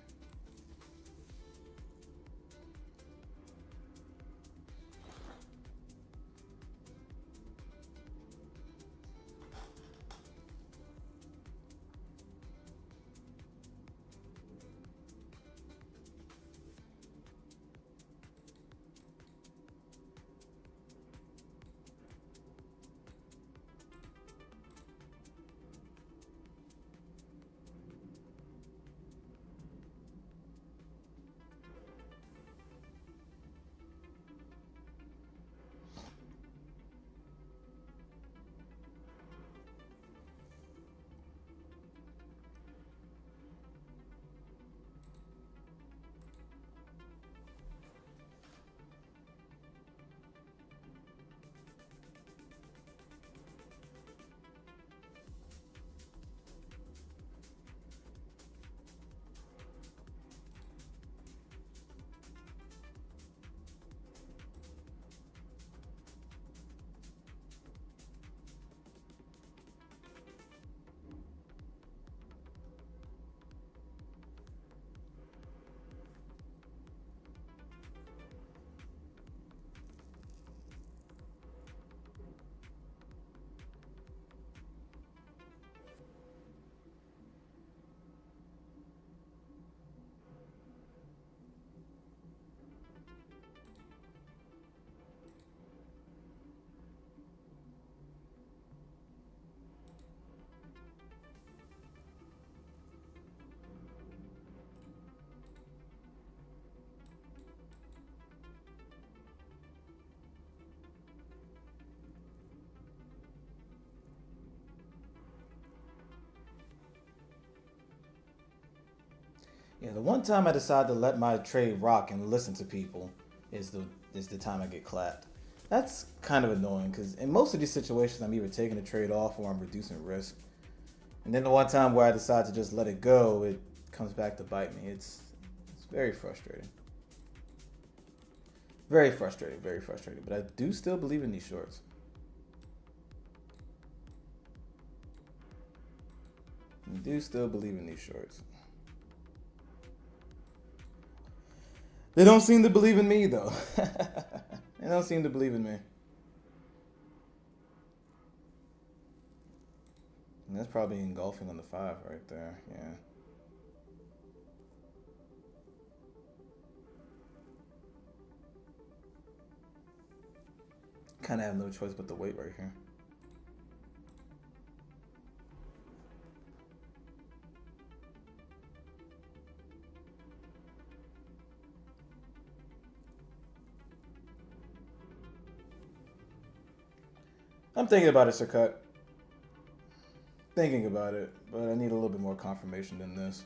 Yeah, the one time I decide to let my trade rock and listen to people is the time I get clapped. That's kind of annoying because in most of these situations I'm either taking the trade off or I'm reducing risk. And then the one time where I decide to just let it go, it comes back to bite me. It's very frustrating. Very frustrating, very frustrating. But I do still believe in these shorts. I do still believe in these shorts. They don't seem to believe in me, though. They don't seem to believe in me. And that's probably engulfing on the 5 right there. Yeah. Kind of have no choice but to wait right here. I'm thinking about it, Sir Cut. Thinking about it, but I need a little bit more confirmation than this.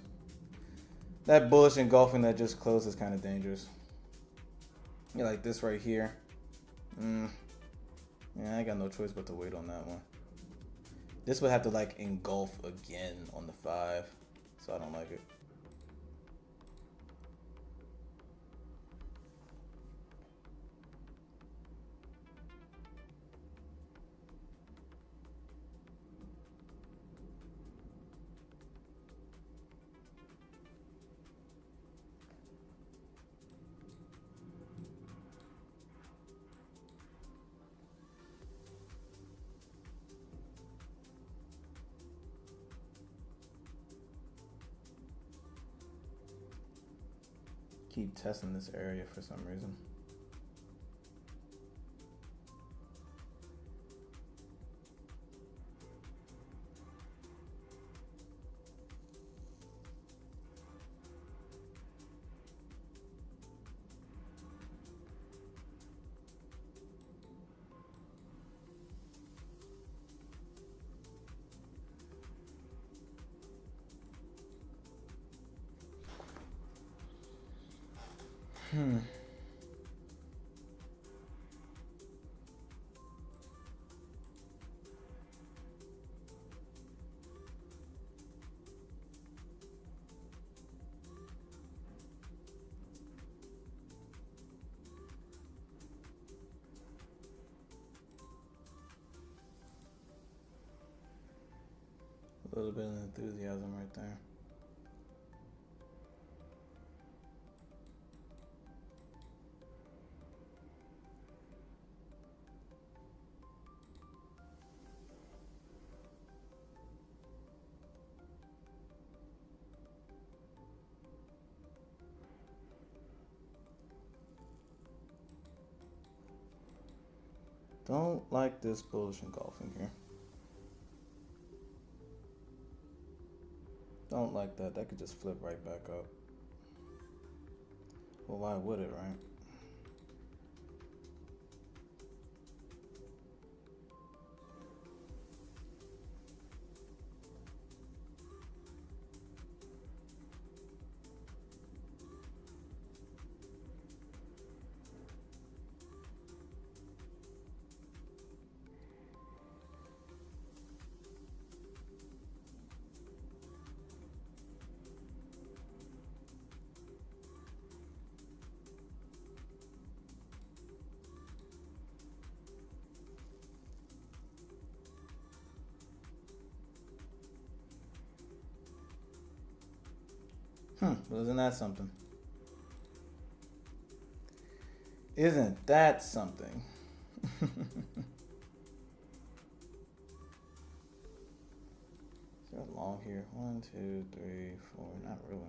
That bullish engulfing that just closed is kind of dangerous. Yeah, like this right here. Yeah, I got no choice but to wait on that one. This would have to like engulf again on the 5, so I don't like it. Keep testing this area for some reason. A little bit of enthusiasm right there. Don't like this bullish engulfing here. Don't like that. That could just flip right back up. Well, why would it, right? Isn't that something? Isn't that something? Got long here. 1, 2, 3, 4. Not really.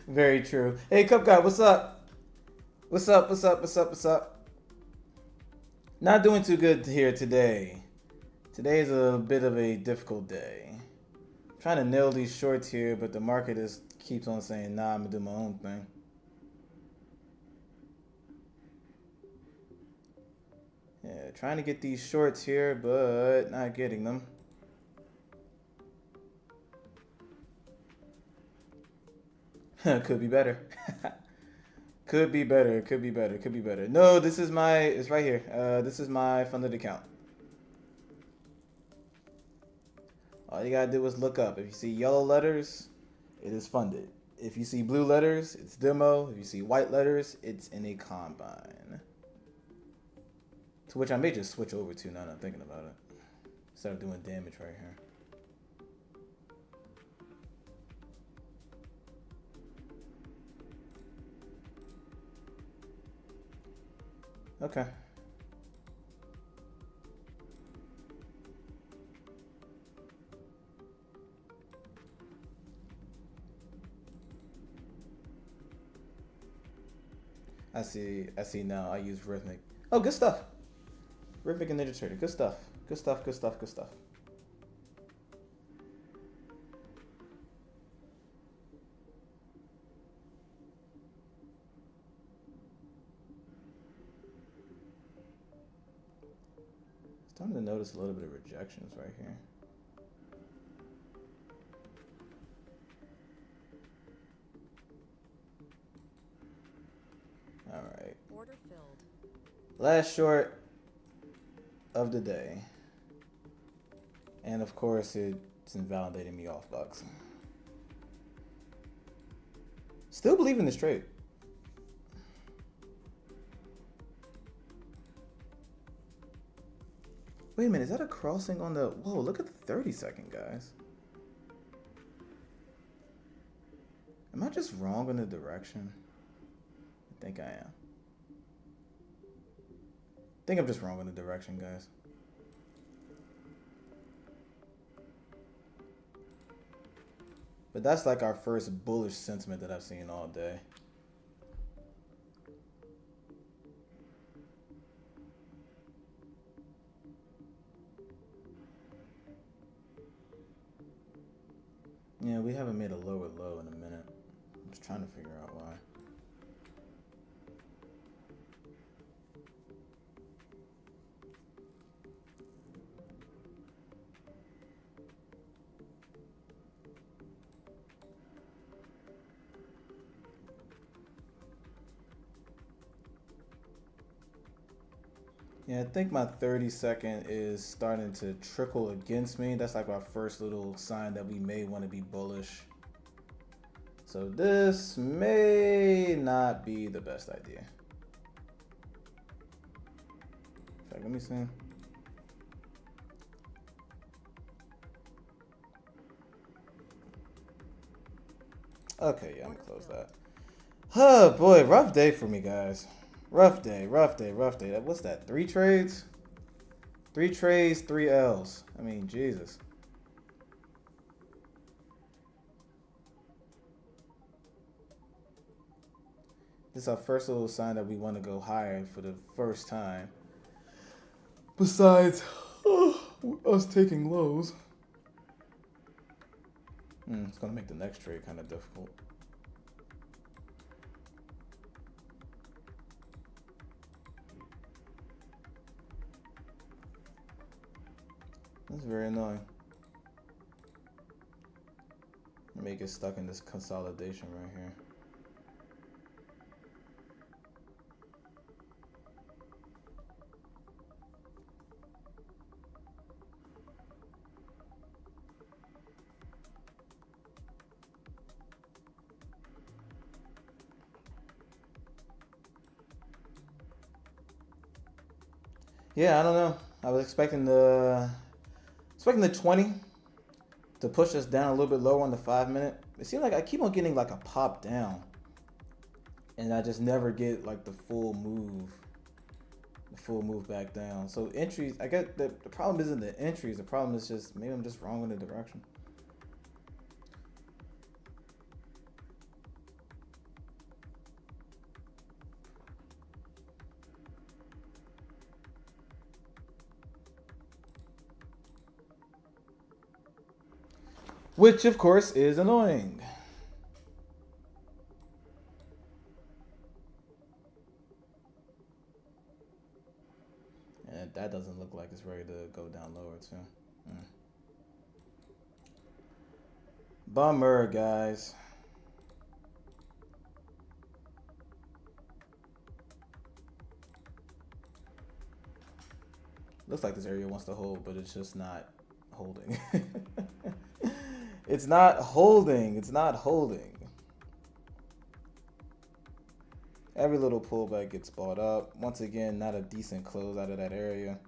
Very true. Hey, Cup Guy, what's up? What's up? What's up? What's up? What's up? Not doing too good here today. Today is a bit of a difficult day. I'm trying to nail these shorts here, but the market keeps on saying, nah, I'm gonna do my own thing. Yeah, trying to get these shorts here, but not getting them. Could be better. Could be better. Could be better. Could be better. No, this is my. It's right here. This is my funded account. All you gotta do is look up. If you see yellow letters, it is funded. If you see blue letters, it's demo. If you see white letters, it's in a combine. To which I may just switch over to now that I'm thinking about it. Instead of doing damage right here. Okay. I see now. I use rhythmic. Oh, good stuff. Rhythmic and Ninja Trader. Good stuff. Good stuff. Good stuff. Good stuff. Starting to notice a little bit of rejections right here. All right. Order filled. Last short of the day. And of course, it's invalidating me off bucks. Still believe in this trade. Wait a minute, is that a crossing on the... Whoa, look at the 30-second, guys. Am I just wrong on the direction? I think I am. I think I'm just wrong on the direction, guys. But that's like our first bullish sentiment that I've seen all day. Yeah, we haven't made a lower low in a minute. I'm just trying to figure out why. Yeah, I think my 30-second is starting to trickle against me. That's like our first little sign that we may want to be bullish. So this may not be the best idea. In fact, let me see. Okay, yeah, I'm gonna close that. Oh boy, rough day for me, guys. Rough day, rough day, rough day. What's that? 3 trades? 3 trades, 3 L's. I mean, Jesus. This is our first little sign that we want to go higher for the first time. Besides us taking lows. It's going to make the next trade kind of difficult. That's very annoying. Make it stuck in this consolidation right here. Yeah, I don't know. I was expecting the 20 to push us down a little bit lower on the 5-minute. It seems like I keep on getting like a pop down, and I just never get like the full move back down. So entries, I get the problem isn't the entries. The problem is just maybe I'm just wrong in the direction. Which, of course, is annoying. And that doesn't look like it's ready to go down lower, too. Bummer, guys. Looks like this area wants to hold, but it's just not holding. It's not holding. It's not holding. Every little pullback gets bought up. Once again, not a decent close out of that area.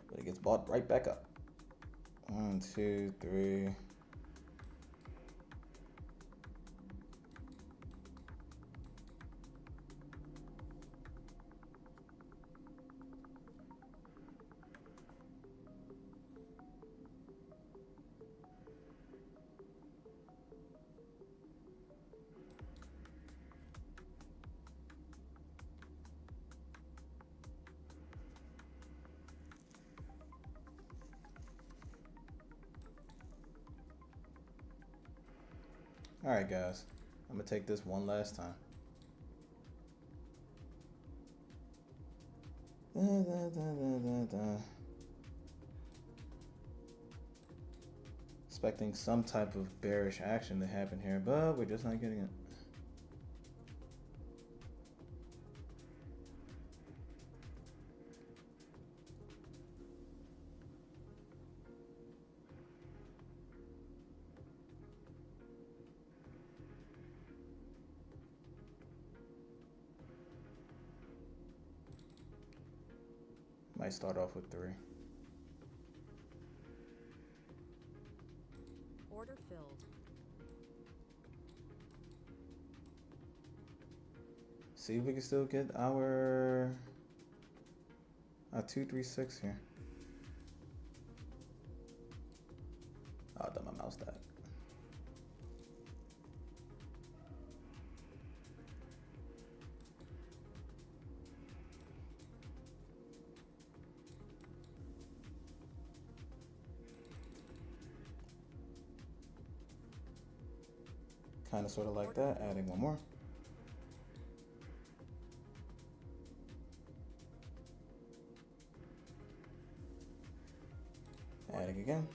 But it gets bought right back up. 1, 2, 3. All right, guys. I'm going to take this one last time. Expecting some type of bearish action to happen here, but we're just not getting it. Might start off with 3. Order filled. See if we can still get our 236 here. Oh, I thought my mouse died. Kind of sort of like that, adding one more. Adding again.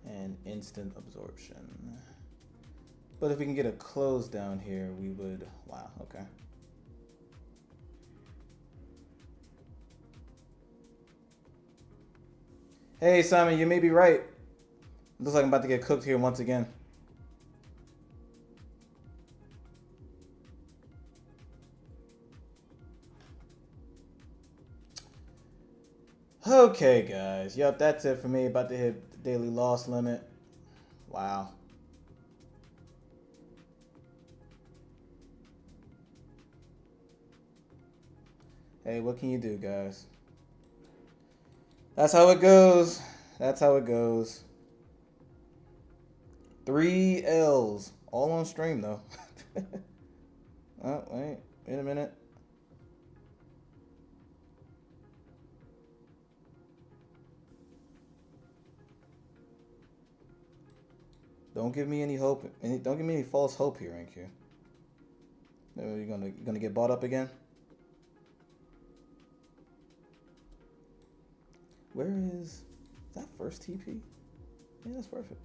And instant absorption. But if we can get a close down here, we would, wow, okay. Hey, Simon, you may be right. Looks like I'm about to get cooked here once again. Okay, guys. Yep, that's it for me. About to hit the daily loss limit. Wow. Hey, what can you do, guys? That's how it goes. That's how it goes. 3 L's. All on stream, though. Oh, wait a minute. Don't give me any hope. Don't give me any false hope here, NQ. You're gonna get bought up again? Where is that first TP? Yeah, that's perfect.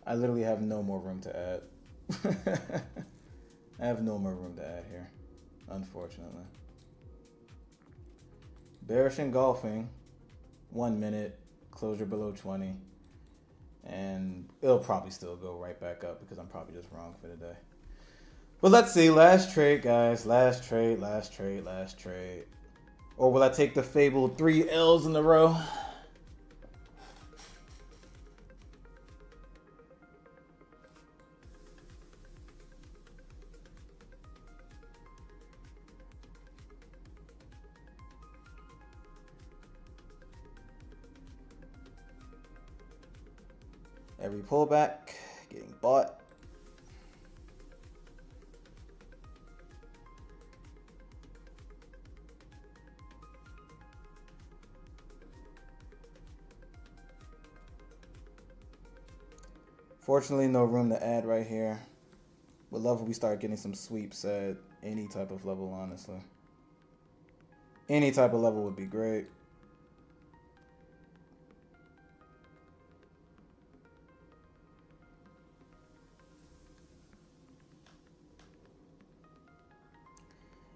I literally have no more room to add. I have no more room to add here, unfortunately. Bearish engulfing, 1 minute, closure below 20. And it'll probably still go right back up because I'm probably just wrong for the day. But let's see, last trade, guys. Last trade. Or will I take the fabled 3 L's in a row? Every pullback, getting bought. Fortunately, no room to add right here. Would love if we start getting some sweeps at any type of level, honestly. Any type of level would be great.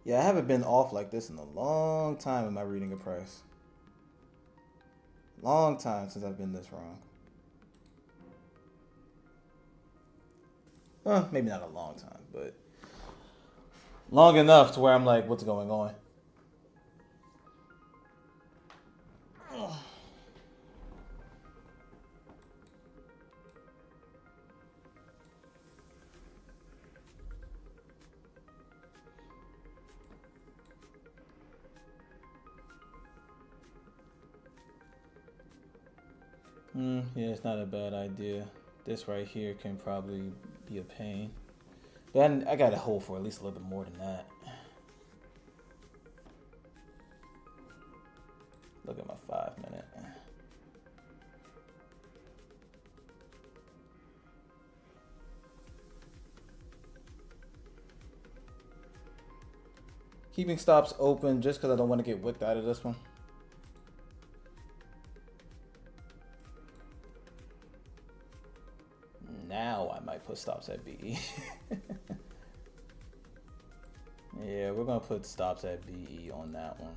Yeah, I haven't been off like this in a long time in my reading of price. Long time since I've been this wrong. Well, maybe not a long time, but long enough to where I'm like, what's going on? Yeah, it's not a bad idea. This right here can probably be a pain. But I got to hold for at least a little bit more than that. Look at my 5 minute. Keeping stops open just because I don't want to get whipped out of this one. Now might put stops at BE. Yeah, we're gonna put stops at BE on that one.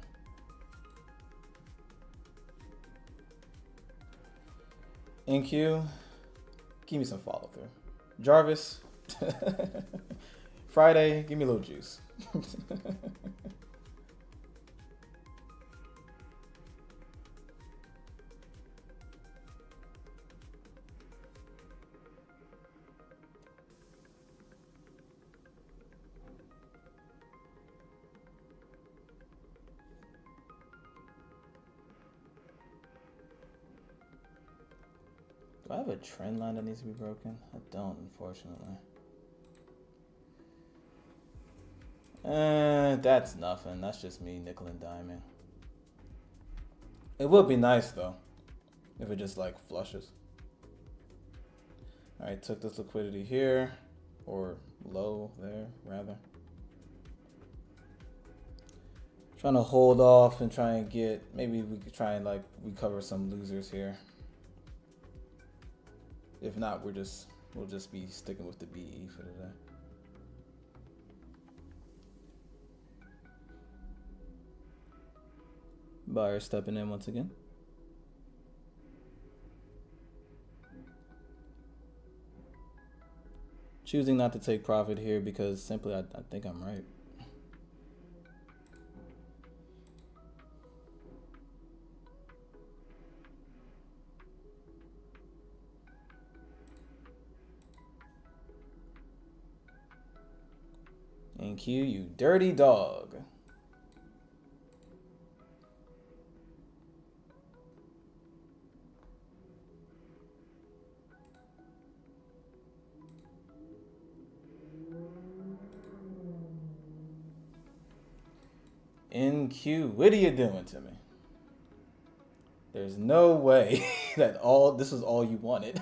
NQ, give me some follow through. Jarvis, Friday, give me a little juice. Do I have a trend line that needs to be broken? I don't, unfortunately. That's nothing. That's just me nickel and diming. It would be nice though, if it just like flushes. All right, took this liquidity here, or low there rather. Trying to hold off and try and get, maybe we could try and like recover some losers here. If not, we'll just be sticking with the BE for today. Buyer stepping in once again. Choosing not to take profit here because simply I think I'm right. NQ, you dirty dog. NQ, what are you doing to me? There's no way that this was all you wanted.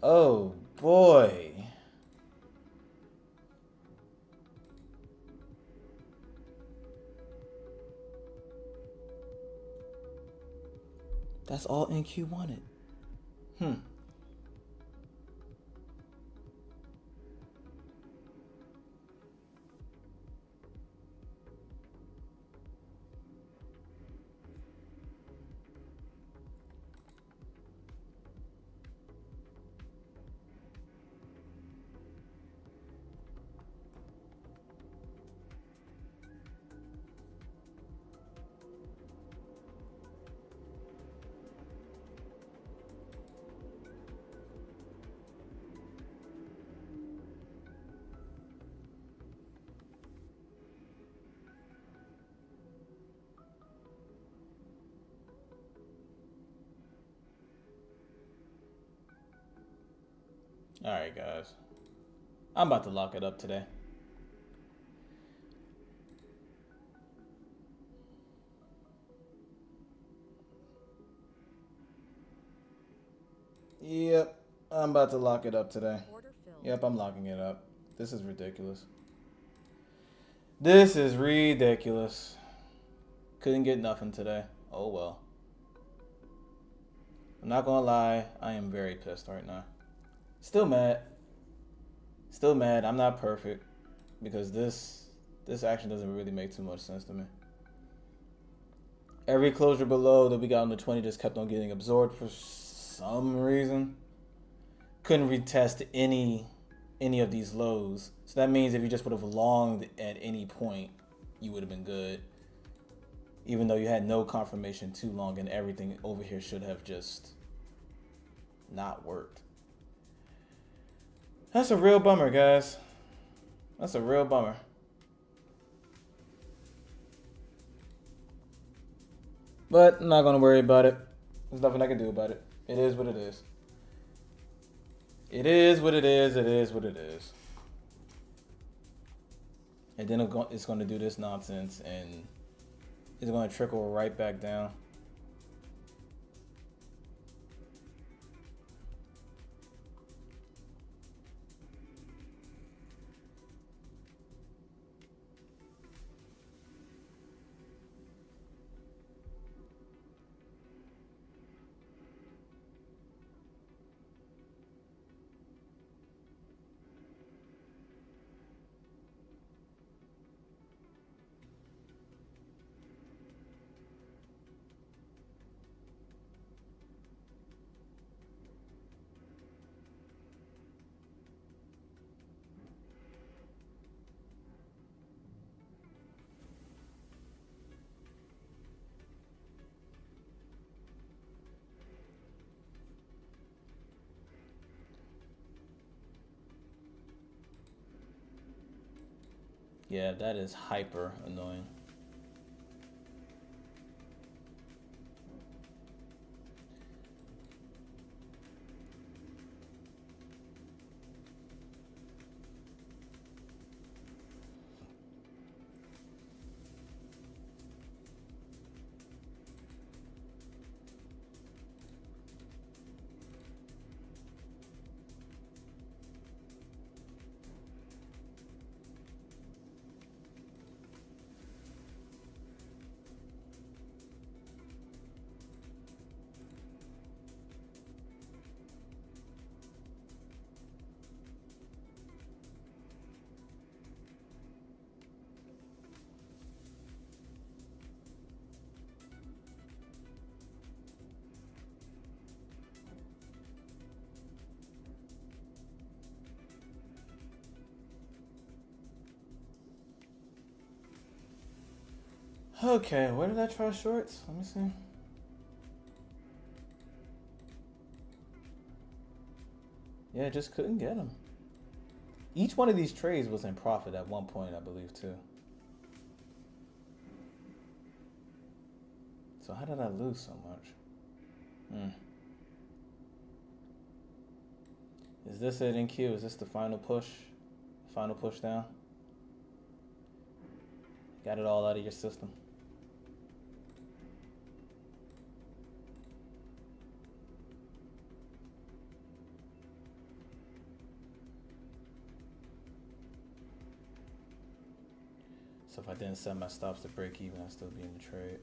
Oh boy. That's all NQ wanted. All right, guys. I'm about to lock it up today. Yep, I'm about to lock it up today. Order filled. Yep, I'm locking it up. This is ridiculous. This is ridiculous. Couldn't get nothing today. Oh well. I'm not gonna lie, I am very pissed right now. Still mad. Still mad. I'm not perfect because this action doesn't really make too much sense to me. Every closure below that we got on the 20 just kept on getting absorbed for some reason. Couldn't retest any of these lows. So that means if you just would have longed at any point, you would have been good. Even though you had no confirmation too long and everything over here should have just not worked. That's a real bummer, guys. That's a real bummer. But I'm not going to worry about it. There's nothing I can do about it. It is what it is. It is what it is. It is what it is. And then it's going to do this nonsense and it's going to trickle right back down. Yeah, that is hyper annoying. Okay, where did I try shorts? Let me see. Yeah, just couldn't get them. Each one of these trades was in profit at one point, I believe, too. So how did I lose so much? Is this it in Q? Is this the final push? Final push down? Got it all out of your system. So if I didn't set my stops to break even, I'd still be in the trade.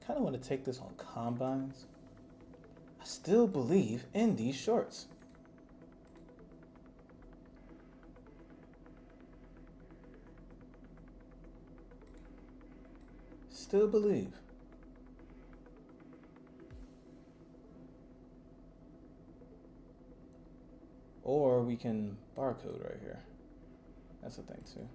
Kind of want to take this on combines. I still believe in these shorts. Still believe. Or we can barcode right here. That's a thing too.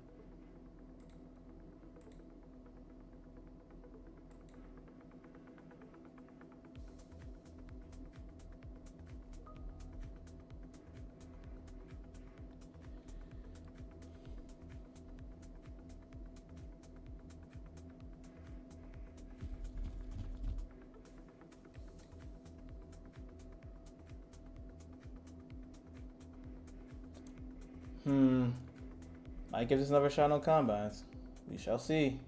Might give this another shot on combines. We shall see.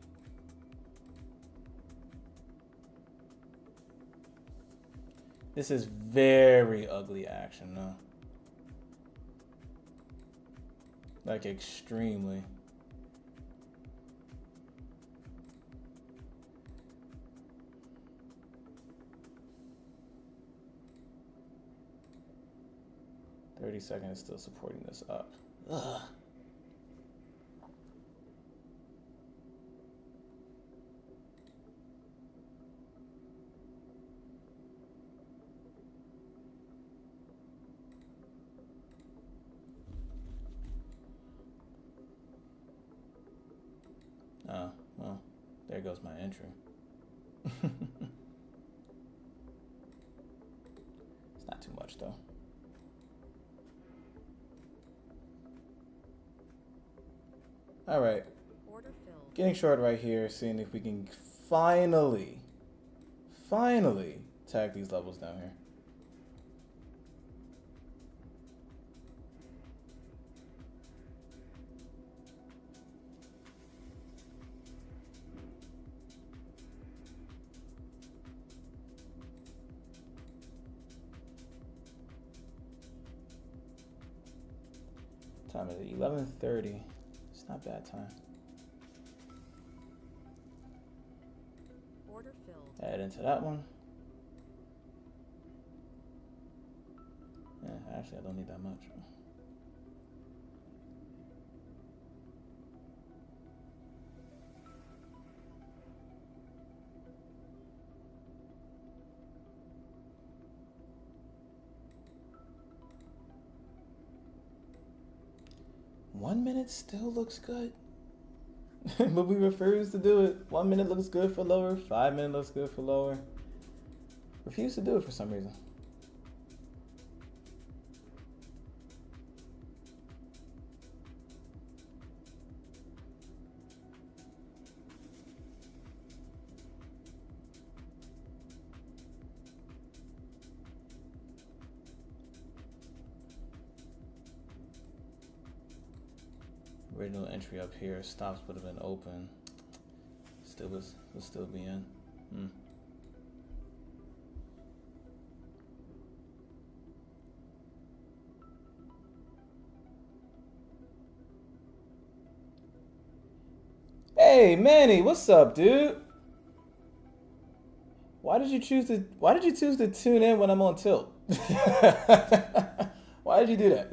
This is very ugly action, though. Like, extremely. $30 is still supporting this up. Ugh. Well, there goes my entry. It's not too much though. All right. Order filled. Getting short right here, seeing if we can finally tag these levels down here. Time is 11:30. It's not bad time. Order filled. Add into that one. Yeah, actually, I don't need that much. One minute still looks good. But we refuse to do it. 1 minute looks good for lower. 5 minutes looks good for lower. Refuse to do it for some reason. Original entry up here, stops would have been open. Still will still be in. Hey Manny, what's up, dude? Why did you choose to tune in when I'm on tilt? Why did you do that?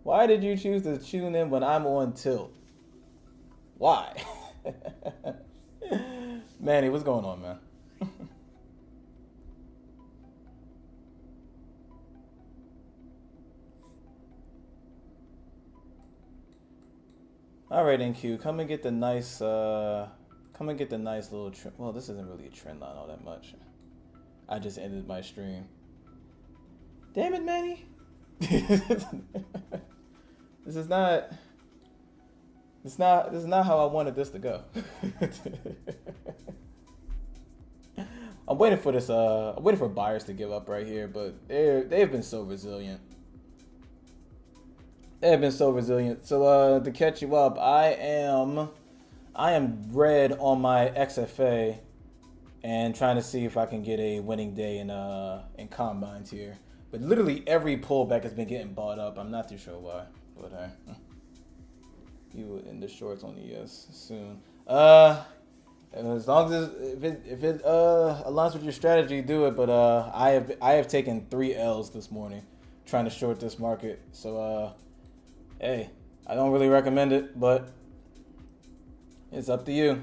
Why did you choose to tune in when I'm on tilt? Why? Manny, what's going on, man? All right, NQ, come and get the nice little trend. Well, this isn't really a trend line all that much. I just ended my stream. Damn it, Manny. This is not how I wanted this to go. I'm waiting for buyers to give up right here, but they've been so resilient. They have been so resilient. So to catch you up, I am red on my XFA and trying to see if I can get a winning day in combines here. But literally every pullback has been getting bought up. I'm not too sure why. But you in the shorts on the soon. As long as if it aligns with your strategy, do it. But I have taken 3 L's this morning trying to short this market. So hey, I don't really recommend it, but it's up to you.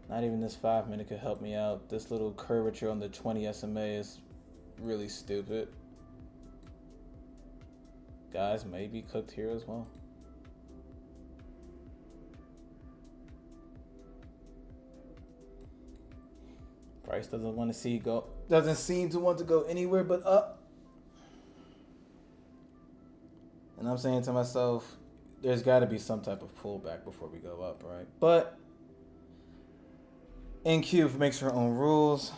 Not even this 5 minute could help me out. This little curvature on the 20 SMA is really stupid. Guys may be cooked here as well. Price doesn't seem to want to go anywhere but up. And I'm saying to myself, there's got to be some type of pullback before we go up, right? But NQ makes her own rules.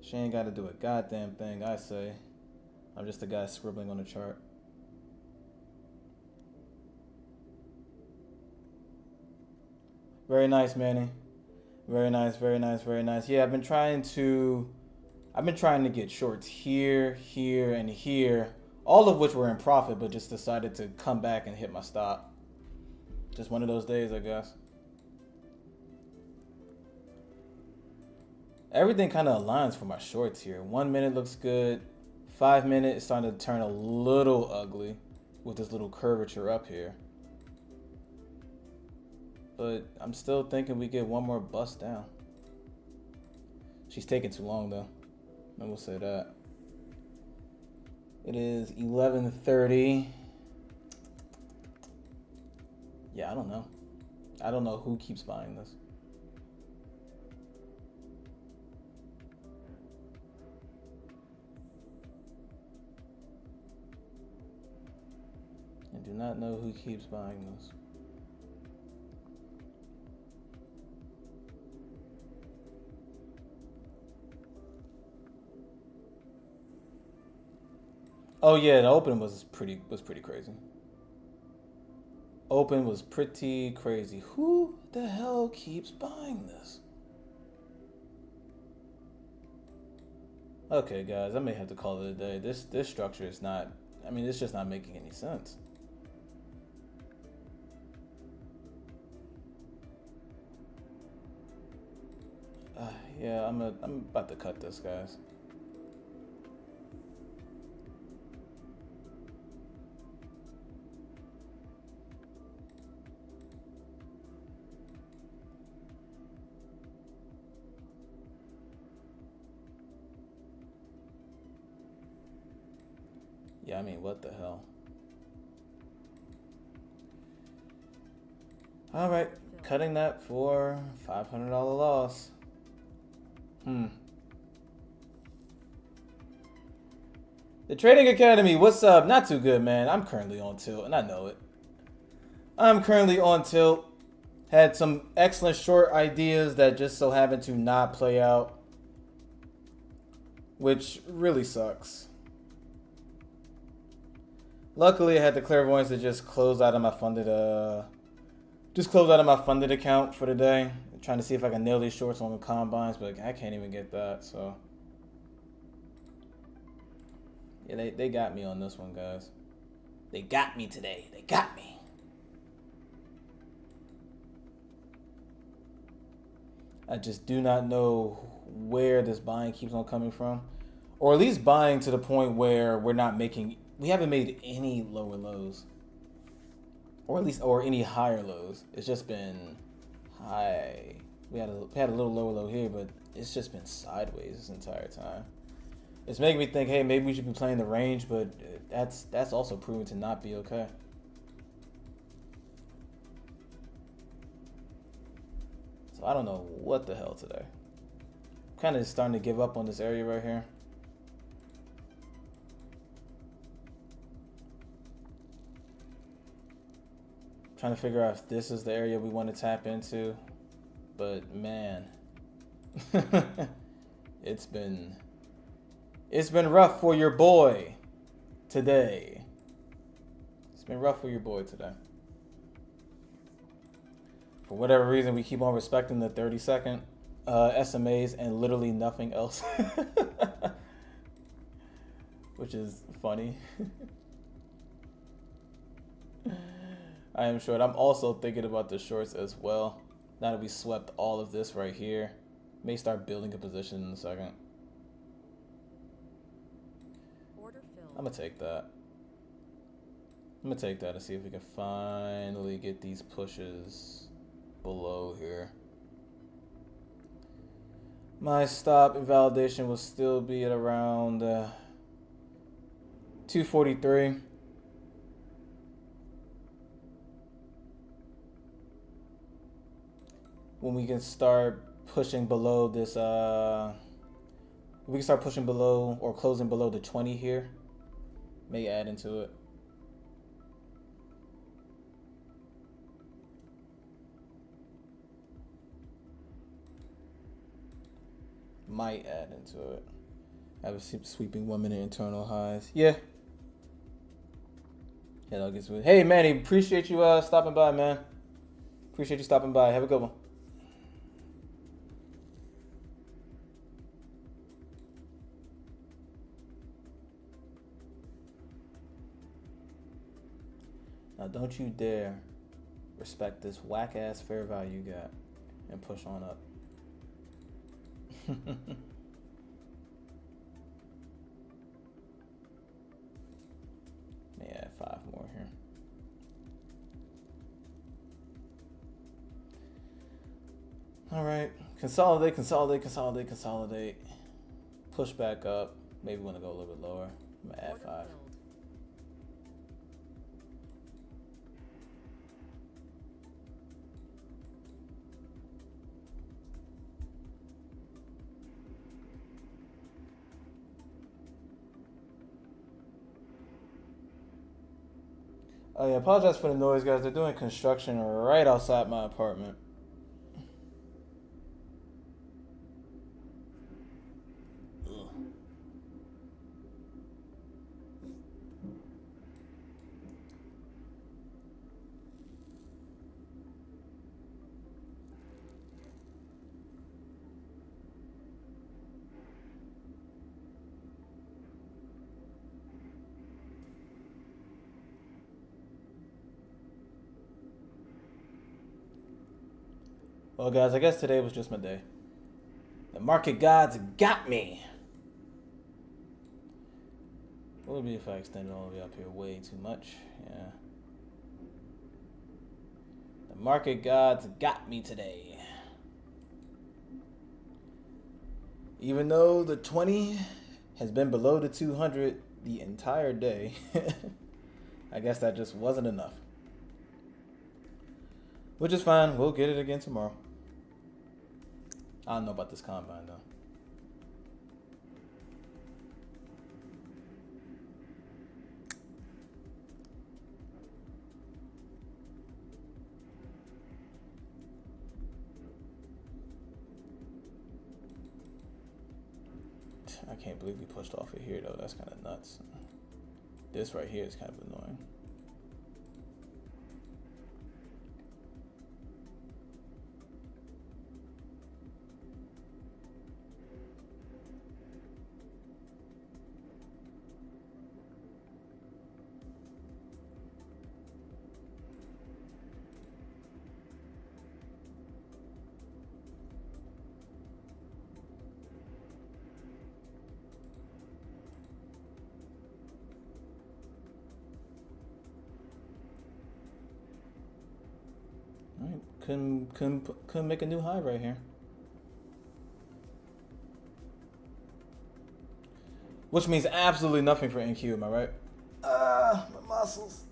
She ain't got to do a goddamn thing, I say. I'm just a guy scribbling on the chart. Very nice, Manny. Very nice, very nice, very nice. Yeah, I've been trying to get shorts here, here, and here, all of which were in profit, but just decided to come back and hit my stop. Just one of those days, I guess. Everything kind of aligns for my shorts here. 1 minute looks good. 5 minutes is starting to turn a little ugly with this little curvature up here. But I'm still thinking we get one more bust down. She's taking too long though. I will say that. It is 11:30. Yeah, I don't know. I don't know who keeps buying this. I do not know who keeps buying this. Oh yeah, the open was pretty crazy. Open was pretty crazy. Who the hell keeps buying this? Okay, guys, I may have to call it a day. This structure is not. I mean, it's just not making any sense. Yeah, I'm about to cut this, guys. Yeah, I mean, what the hell? All right, cutting that for $500 loss. The Trading Academy, what's up? Not too good, man. I'm currently on tilt, and I know it. I'm currently on tilt. Had some excellent short ideas that just so happen to not play out, which really sucks. Luckily, I had the clairvoyance to just close out of my funded account for the day. I'm trying to see if I can nail these shorts on the combines, but I can't even get that. So yeah, they got me on this one, guys. They got me today. They got me. I just do not know where this buying keeps on coming from, or at least buying to the point where we haven't made any lower lows, or any higher lows. It's just been high. We had a little lower low here, but it's just been sideways this entire time. It's making me think, hey, maybe we should be playing the range, but that's also proven to not be okay. So I don't know what the hell today. I'm kind of starting to give up on this area right here. Trying to figure out if this is the area we want to tap into, but man, it's been rough for your boy today. It's been rough for your boy today. For whatever reason, we keep on respecting the 30-second SMAs and literally nothing else, which is funny. I am short. I'm also thinking about the shorts as well. Now that we swept all of this right here, may start building a position in a second. Order filled. I'm gonna take that. And see if we can finally get these pushes below here. My stop invalidation will still be at around 243. When we can start pushing below this, we can start pushing below or closing below the 20 here. May add into it. Might add into it. Have a sweeping 1 minute internal highs. Yeah. Yeah, that'll get to it. Hey, Manny, appreciate you stopping by, man. Appreciate you stopping by. Have a good one. Now, don't you dare respect this whack-ass fair value you got and push on up. May add 5 more here. All right, Consolidate, consolidate, consolidate, consolidate. Push back up. Maybe want to go a little bit lower. I'm gonna add Order 5. filled. Oh yeah, apologize for the noise, guys. They're doing construction right outside my apartment. Ugh. Well, guys, I guess today was just my day. The market gods got me. What would it be if I extended all the way up here way too much? Yeah. The market gods got me today. Even though the 20 has been below the 200 the entire day, I guess that just wasn't enough. Which is fine. We'll get it again tomorrow. I don't know about this combine though. I can't believe we pushed off of here though. That's kind of nuts. This right here is kind of annoying. All right, couldn't make a new high right here. Which means absolutely nothing for NQ, am I right? My muscles.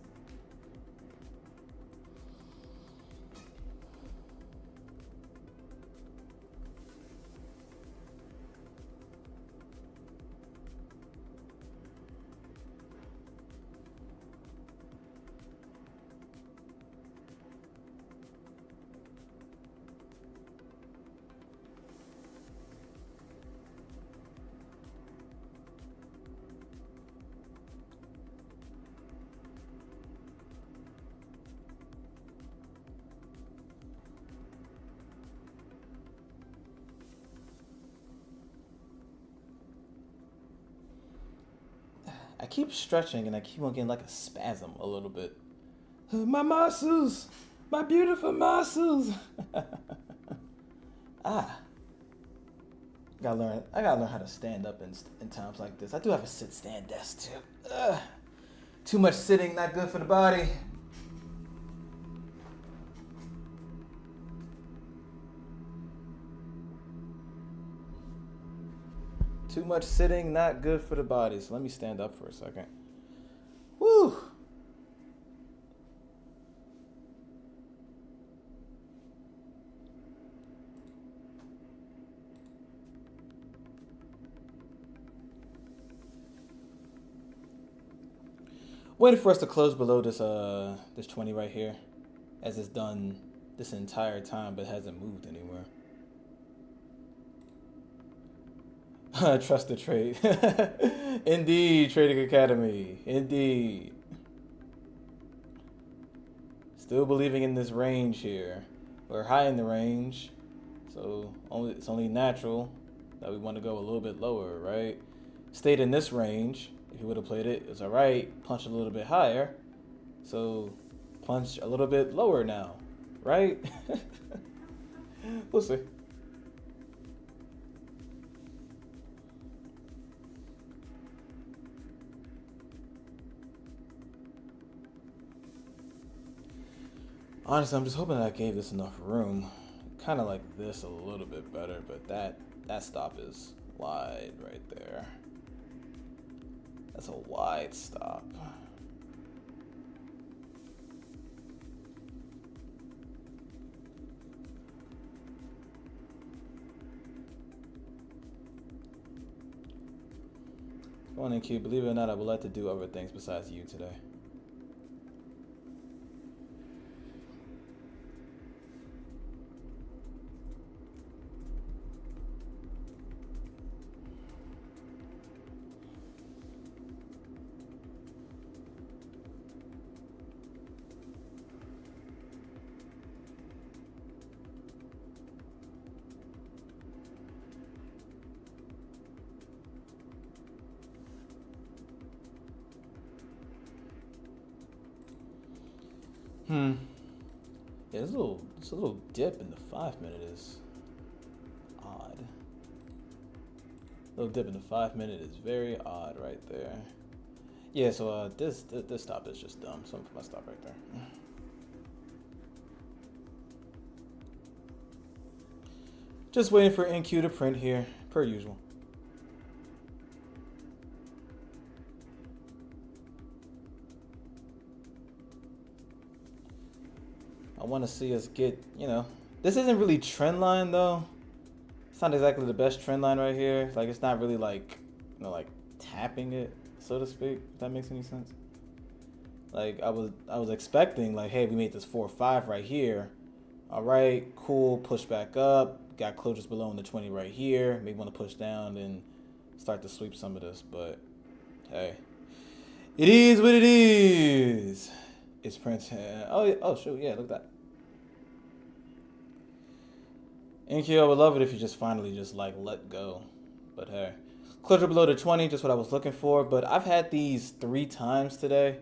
I keep stretching and I keep on getting like a spasm a little bit. My muscles! My beautiful muscles! I gotta learn how to stand up in times like this. I do have a sit-stand desk too. Too much sitting, not good for the body. Too much sitting, not good for the body. So let me stand up for a second. Woo! Waiting for us to close below this 20 right here, as it's done this entire time but hasn't moved anywhere. Trust the trade. Indeed, Trading Academy. Indeed. Still believing in this range here. We're high in the range, so it's only natural that we want to go a little bit lower, right? Stayed in this range. If you would have played it, it's all right. Punch a little bit higher, so punch a little bit lower now, right? We'll see. Honestly, I'm just hoping that I gave this enough room, kind of like this a little bit better, but that stop is wide right there. That's a wide stop. Come on in, Q. Believe it or not, I would like to do other things besides you today. Yeah, this little dip in the 5 minute is odd. Little dip in the 5 minute is very odd right there. Yeah, so this stop is just dumb. So I'm gonna put my stop right there. Just waiting for NQ to print here, per usual. I want to see us get, this isn't really trend line though. It's not exactly the best trend line right here. Like it's not really like, like tapping it, so to speak. If that makes any sense. Like I was expecting like, hey, we made this 4-5 right here. All right, cool. Push back up. Got closures below in the 20 right here. Maybe want to push down and start to sweep some of this, but hey, it is what it is. It's Prince. Oh shoot, yeah, look at that. NQ, I would love it if you just finally just like let go. But hey, closure below the 20, just what I was looking for. But I've had these 3 times today,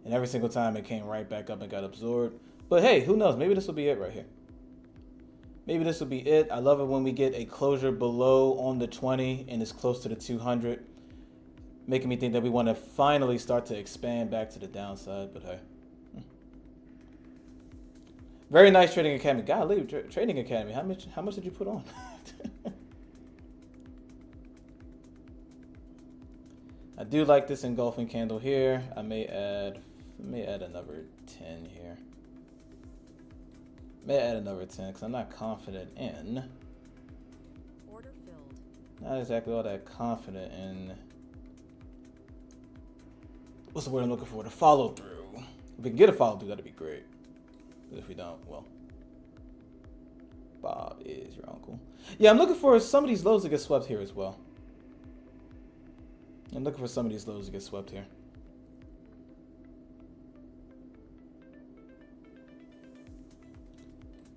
and every single time it came right back up and got absorbed. But hey, who knows? Maybe this will be it right here. Maybe this will be it. I love it when we get a closure below on the 20 and it's close to the 200, making me think that we want to finally start to expand back to the downside. But hey. Very nice Trading Academy. Golly, Trading Academy. How much did you put on? I do like this engulfing candle here. I may add another 10 here. May add another 10 because I'm not confident in. Order filled. Not exactly all that confident in. What's the word I'm looking for? The follow through. If we can get a follow through, that'd be great. But if we don't, well, Bob is your uncle. Yeah, I'm looking for some of these lows to get swept here as well. I'm looking for some of these lows to get swept here.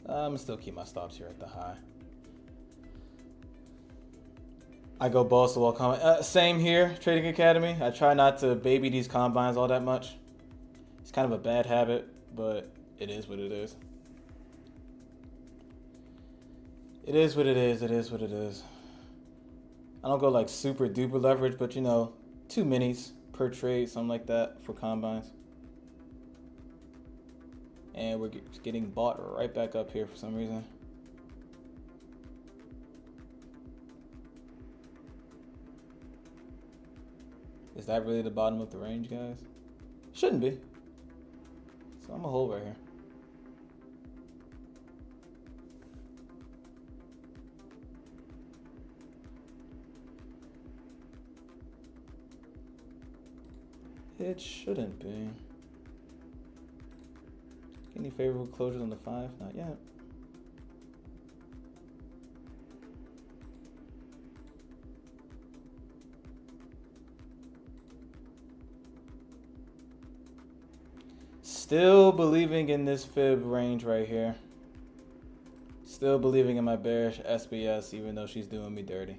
I'm gonna still keep my stops here at the high. I go balls to wall combine. Same here, Trading Academy. I try not to baby these combines all that much. It's kind of a bad habit, but it is what it is. It is what it is. It is what it is. I don't go like super duper leverage, but 2 minis per trade, something like that for combines. And we're getting bought right back up here for some reason. Is that really the bottom of the range, guys? Shouldn't be. So I'm gonna hold right here. It shouldn't be. Any favorable closures on the 5? Not yet. Still believing in this fib range right here. Still believing in my bearish SBS even though she's doing me dirty.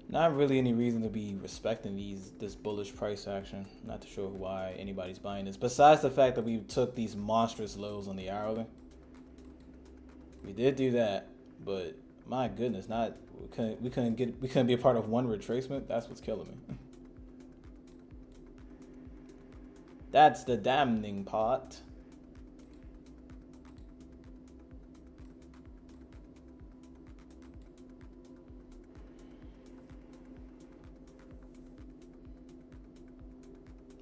Not really any reason to be respecting this bullish price action. Not too sure why anybody's buying this. Besides the fact that we took these monstrous lows on the hourly. We did do that, but My goodness, we couldn't be a part of one retracement. That's what's killing me. That's the damning part.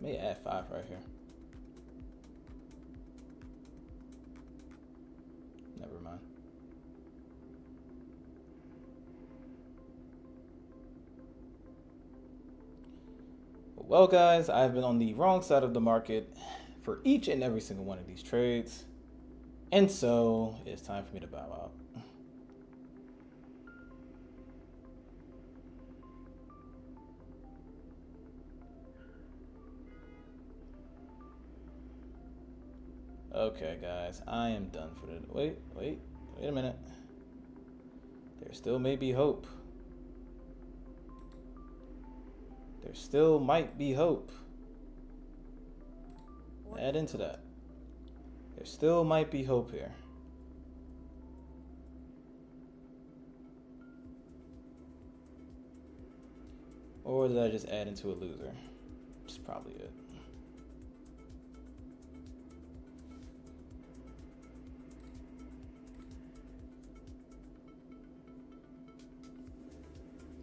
May add 5 right here. Never mind. Well, guys, I've been on the wrong side of the market for each and every single one of these trades. And so it's time for me to bow out. Okay, guys, I am done for the... Wait a minute. There still may be hope. There still might be hope. Add into that. There still might be hope here. Or did I just add into a loser? Which is probably it.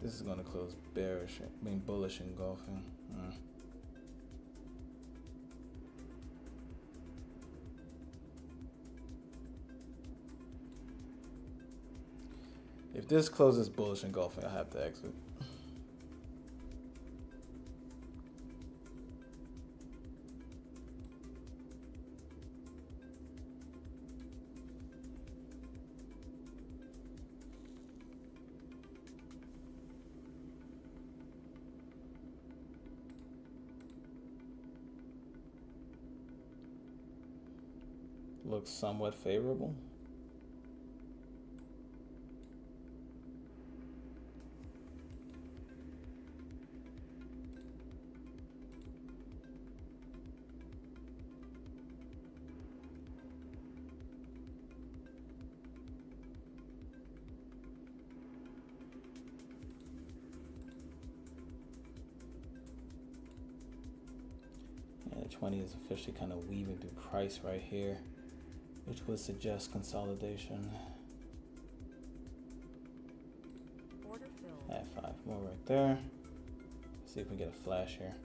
This is going to close bullish engulfing. If this closes bullish engulfing, I have to exit. Looks somewhat favorable. Yeah, the 20 is officially kind of weaving through price right here, which would suggest consolidation. Order filled. Add 5 more right there. See if we get a flash here.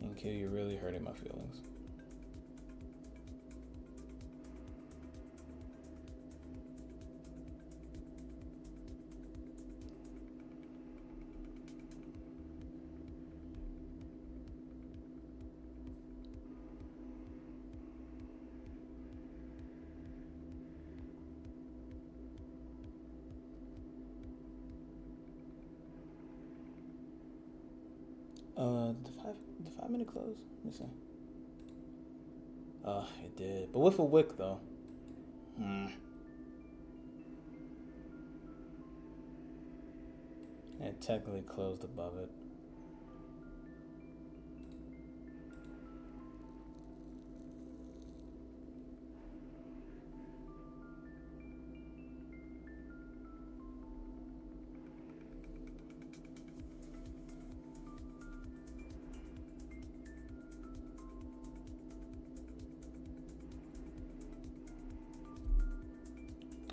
Thank you, you're really hurting my feelings. The 5 minute close? Let me see. It did. But with a wick though. It technically closed above it.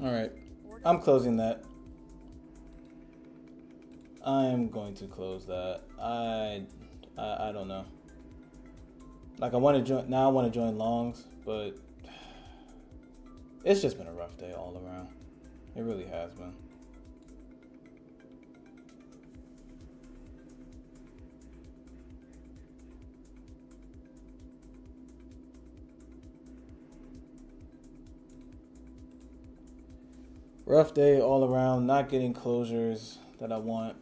All right, I'm closing that. I'm going to close that. I don't know. Like I want to join now. I want to join longs, but it's just been a rough day all around. It really has been. Rough day all around, not getting closures that I want.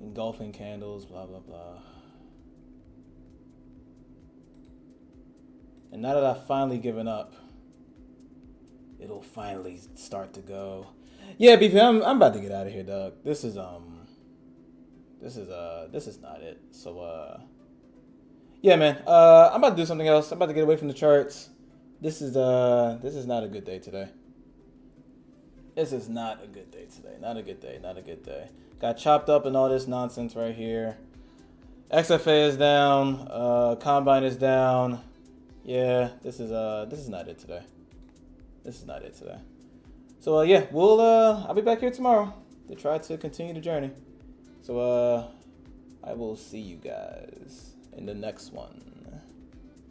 Engulfing candles, blah, blah, blah. And now that I've finally given up, it'll finally start to go. Yeah, BP, I'm about to get out of here, dog. This is not it. So yeah, man. I'm about to do something else. I'm about to get away from the charts. This is not a good day today. This is not a good day today. Not a good day. Not a good day. Got chopped up in all this nonsense right here. XFA is down. Combine is down. Yeah, this is not it today. This is not it today. So yeah, I'll be back here tomorrow to try to continue the journey. So I will see you guys in the next one.